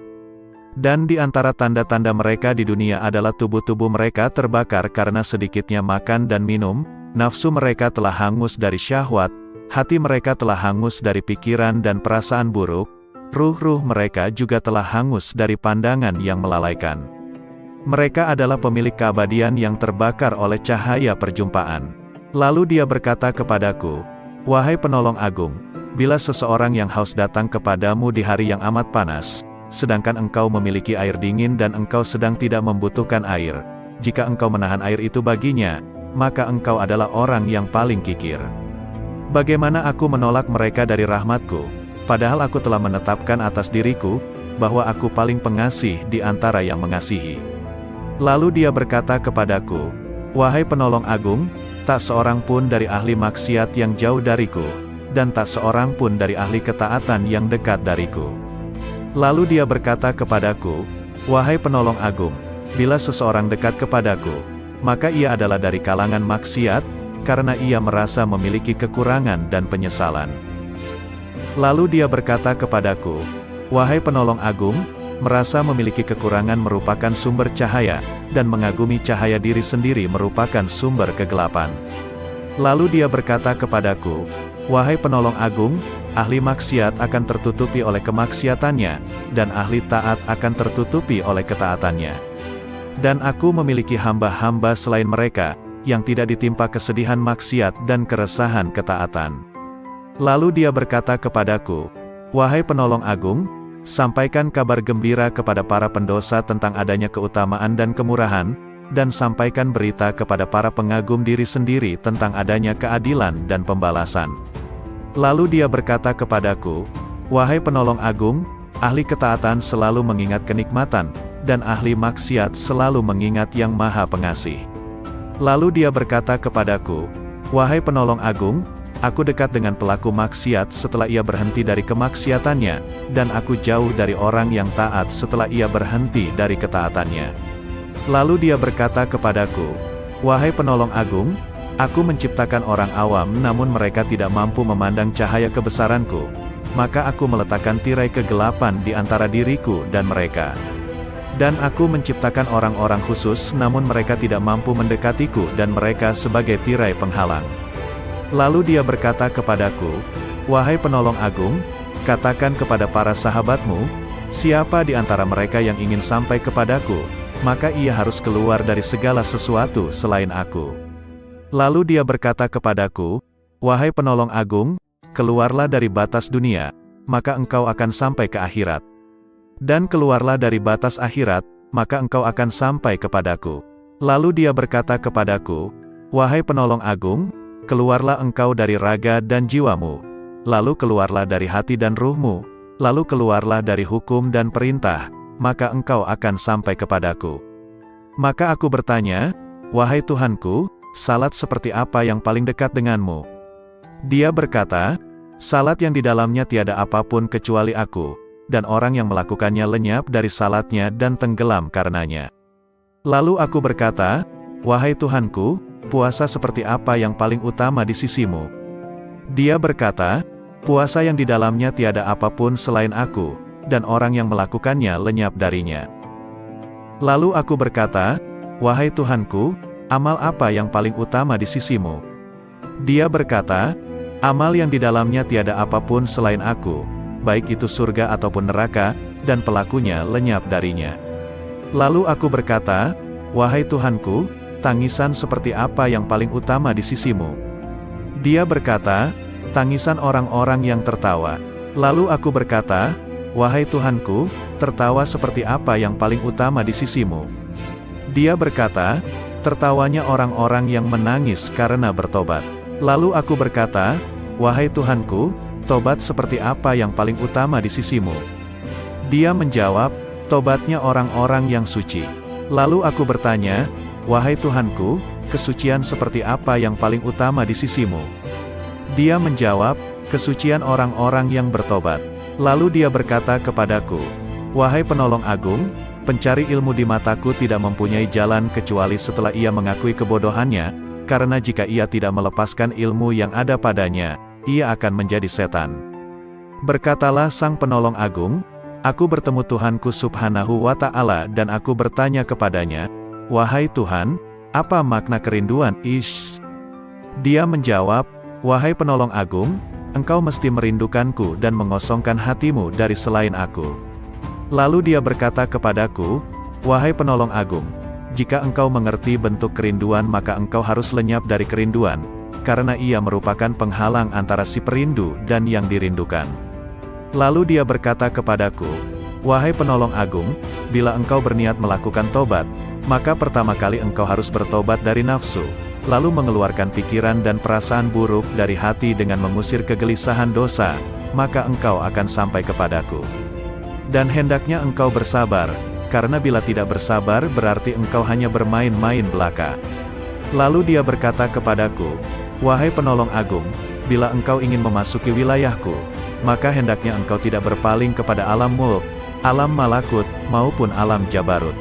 Dan di antara tanda-tanda mereka di dunia adalah tubuh-tubuh mereka terbakar karena sedikitnya makan dan minum, nafsu mereka telah hangus dari syahwat, hati mereka telah hangus dari pikiran dan perasaan buruk, ruh-ruh mereka juga telah hangus dari pandangan yang melalaikan. Mereka adalah pemilik keabadian yang terbakar oleh cahaya perjumpaan." Lalu dia berkata kepadaku, "Wahai penolong agung, bila seseorang yang haus datang kepadamu di hari yang amat panas, sedangkan engkau memiliki air dingin dan engkau sedang tidak membutuhkan air, jika engkau menahan air itu baginya, maka engkau adalah orang yang paling kikir. Bagaimana aku menolak mereka dari rahmatku, padahal aku telah menetapkan atas diriku, bahwa aku paling pengasih di antara yang mengasihi." Lalu dia berkata kepadaku, "Wahai penolong agung, tak seorang pun dari ahli maksiat yang jauh dariku, dan tak seorang pun dari ahli ketaatan yang dekat dariku." Lalu dia berkata kepadaku, "Wahai penolong agung, bila seseorang dekat kepadaku, maka ia adalah dari kalangan maksiat, karena ia merasa memiliki kekurangan dan penyesalan. Lalu dia berkata kepadaku, "Wahai penolong agung, merasa memiliki kekurangan merupakan sumber cahaya, dan mengagumi cahaya diri sendiri merupakan sumber kegelapan." Lalu dia berkata kepadaku, "Wahai penolong agung, ahli maksiat akan tertutupi oleh kemaksiatannya, dan ahli taat akan tertutupi oleh ketaatannya. Dan aku memiliki hamba-hamba selain mereka, yang tidak ditimpa kesedihan maksiat dan keresahan ketaatan." Lalu dia berkata kepadaku, "Wahai penolong agung, sampaikan kabar gembira kepada para pendosa tentang adanya keutamaan dan kemurahan, dan sampaikan berita kepada para pengagum diri sendiri tentang adanya keadilan dan pembalasan." Lalu dia berkata kepadaku, "Wahai penolong agung, ahli ketaatan selalu mengingat kenikmatan, dan ahli maksiat selalu mengingat Yang Maha Pengasih." Lalu dia berkata kepadaku, "Wahai penolong agung, aku dekat dengan pelaku maksiat setelah ia berhenti dari kemaksiatannya, dan aku jauh dari orang yang taat setelah ia berhenti dari ketaatannya." Lalu dia berkata kepadaku, "Wahai penolong agung, aku menciptakan orang awam namun mereka tidak mampu memandang cahaya kebesaranku, maka aku meletakkan tirai kegelapan di antara diriku dan mereka. Dan aku menciptakan orang-orang khusus namun mereka tidak mampu mendekatiku dan mereka sebagai tirai penghalang." Lalu dia berkata kepadaku, "Wahai penolong agung, katakan kepada para sahabatmu, siapa di antara mereka yang ingin sampai kepadaku, maka ia harus keluar dari segala sesuatu selain aku." Lalu dia berkata kepadaku, "Wahai penolong agung, keluarlah dari batas dunia, maka engkau akan sampai ke akhirat. Dan keluarlah dari batas akhirat, maka engkau akan sampai kepadaku." Lalu dia berkata kepadaku, "Wahai penolong agung, keluarlah engkau dari raga dan jiwamu, lalu keluarlah dari hati dan ruhmu, lalu keluarlah dari hukum dan perintah, maka engkau akan sampai kepadaku." Maka aku bertanya, "Wahai Tuhanku, salat seperti apa yang paling dekat denganmu?" Dia berkata, "Salat yang di dalamnya tiada apapun kecuali aku, dan orang yang melakukannya lenyap dari salatnya dan tenggelam karenanya." Lalu aku berkata, "Wahai Tuhanku, puasa seperti apa yang paling utama di sisimu?" Dia berkata, "Puasa yang di dalamnya tiada apapun selain aku, dan orang yang melakukannya lenyap darinya." Lalu aku berkata, "Wahai Tuhanku, amal apa yang paling utama di sisimu?" Dia berkata, "Amal yang di dalamnya tiada apapun selain aku, baik itu surga ataupun neraka, dan pelakunya lenyap darinya." Lalu aku berkata, "Wahai Tuhanku, tangisan seperti apa yang paling utama di sisimu?" Dia berkata, "Tangisan orang-orang yang tertawa." Lalu aku berkata, "Wahai Tuhanku, tertawa seperti apa yang paling utama di sisimu?" Dia berkata, "Tertawanya orang-orang yang menangis karena bertobat." Lalu aku berkata, "Wahai Tuhanku, tobat seperti apa yang paling utama di sisimu?" Dia menjawab, "Tobatnya orang-orang yang suci." Lalu aku bertanya, "Wahai Tuhanku, kesucian seperti apa yang paling utama di sisimu?" Dia menjawab, "Kesucian orang-orang yang bertobat." Lalu dia berkata kepadaku, "Wahai penolong agung, pencari ilmu di mataku tidak mempunyai jalan kecuali setelah ia mengakui kebodohannya, karena jika ia tidak melepaskan ilmu yang ada padanya, ia akan menjadi setan." Berkatalah sang penolong agung, "Aku bertemu Tuhanku Subhanahu wa Ta'ala dan aku bertanya kepadanya, 'Wahai Tuhan, apa makna kerinduan?' Dia menjawab, 'Wahai penolong agung, engkau mesti merindukanku dan mengosongkan hatimu dari selain aku.' Lalu dia berkata kepadaku, 'Wahai penolong agung, jika engkau mengerti bentuk kerinduan maka engkau harus lenyap dari kerinduan, karena ia merupakan penghalang antara si perindu dan yang dirindukan.' Lalu dia berkata kepadaku, 'Wahai penolong agung, bila engkau berniat melakukan tobat, maka pertama kali engkau harus bertobat dari nafsu, lalu mengeluarkan pikiran dan perasaan buruk dari hati dengan mengusir kegelisahan dosa, maka engkau akan sampai kepadaku. Dan hendaknya engkau bersabar, karena bila tidak bersabar berarti engkau hanya bermain-main belaka.' Lalu dia berkata kepadaku, 'Wahai penolong agung, bila engkau ingin memasuki wilayahku, maka hendaknya engkau tidak berpaling kepada alam mulk, alam malakut, maupun alam jabarut.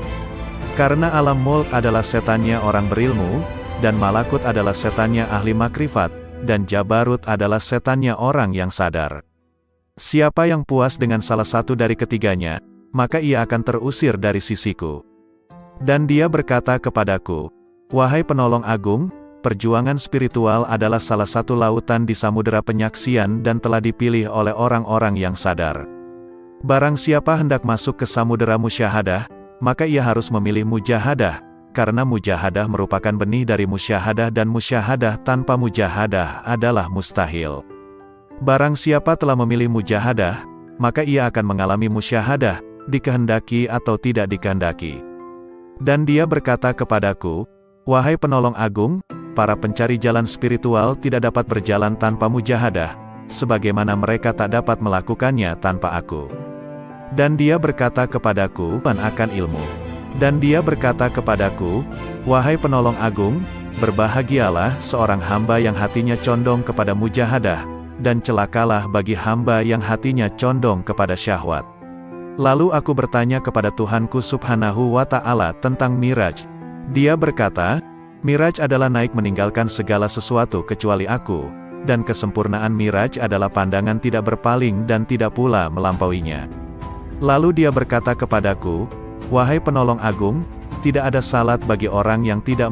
Karena alam mulk adalah setannya orang berilmu, dan Malakut adalah setannya ahli makrifat, dan Jabarut adalah setannya orang yang sadar. Siapa yang puas dengan salah satu dari ketiganya, maka ia akan terusir dari sisiku. Dan dia berkata kepadaku, wahai penolong agung, perjuangan spiritual adalah salah satu lautan di samudera penyaksian dan telah dipilih oleh orang-orang yang sadar. Barang siapa hendak masuk ke samudera musyahadah, maka ia harus memilih mujahadah, karena mujahadah merupakan benih dari musyahadah dan musyahadah tanpa mujahadah adalah mustahil. Barang siapa telah memilih mujahadah, maka ia akan mengalami musyahadah, dikehendaki atau tidak dikehendaki. Dan dia berkata kepadaku, wahai penolong agung, para pencari jalan spiritual tidak dapat berjalan tanpa mujahadah, sebagaimana mereka tak dapat melakukannya tanpa aku. Dan dia berkata kepadaku, akan ilmu. Dan dia berkata kepadaku, wahai penolong agung, berbahagialah seorang hamba yang hatinya condong kepada mujahadah, dan celakalah bagi hamba yang hatinya condong kepada syahwat. Lalu aku bertanya kepada Tuhanku Subhanahu wa Ta'ala tentang Miraj. Dia berkata, Miraj adalah naik meninggalkan segala sesuatu kecuali aku, dan kesempurnaan Miraj adalah pandangan tidak berpaling dan tidak pula melampauinya. Lalu dia berkata kepadaku, wahai penolong agung, tidak ada salat bagi orang yang tidak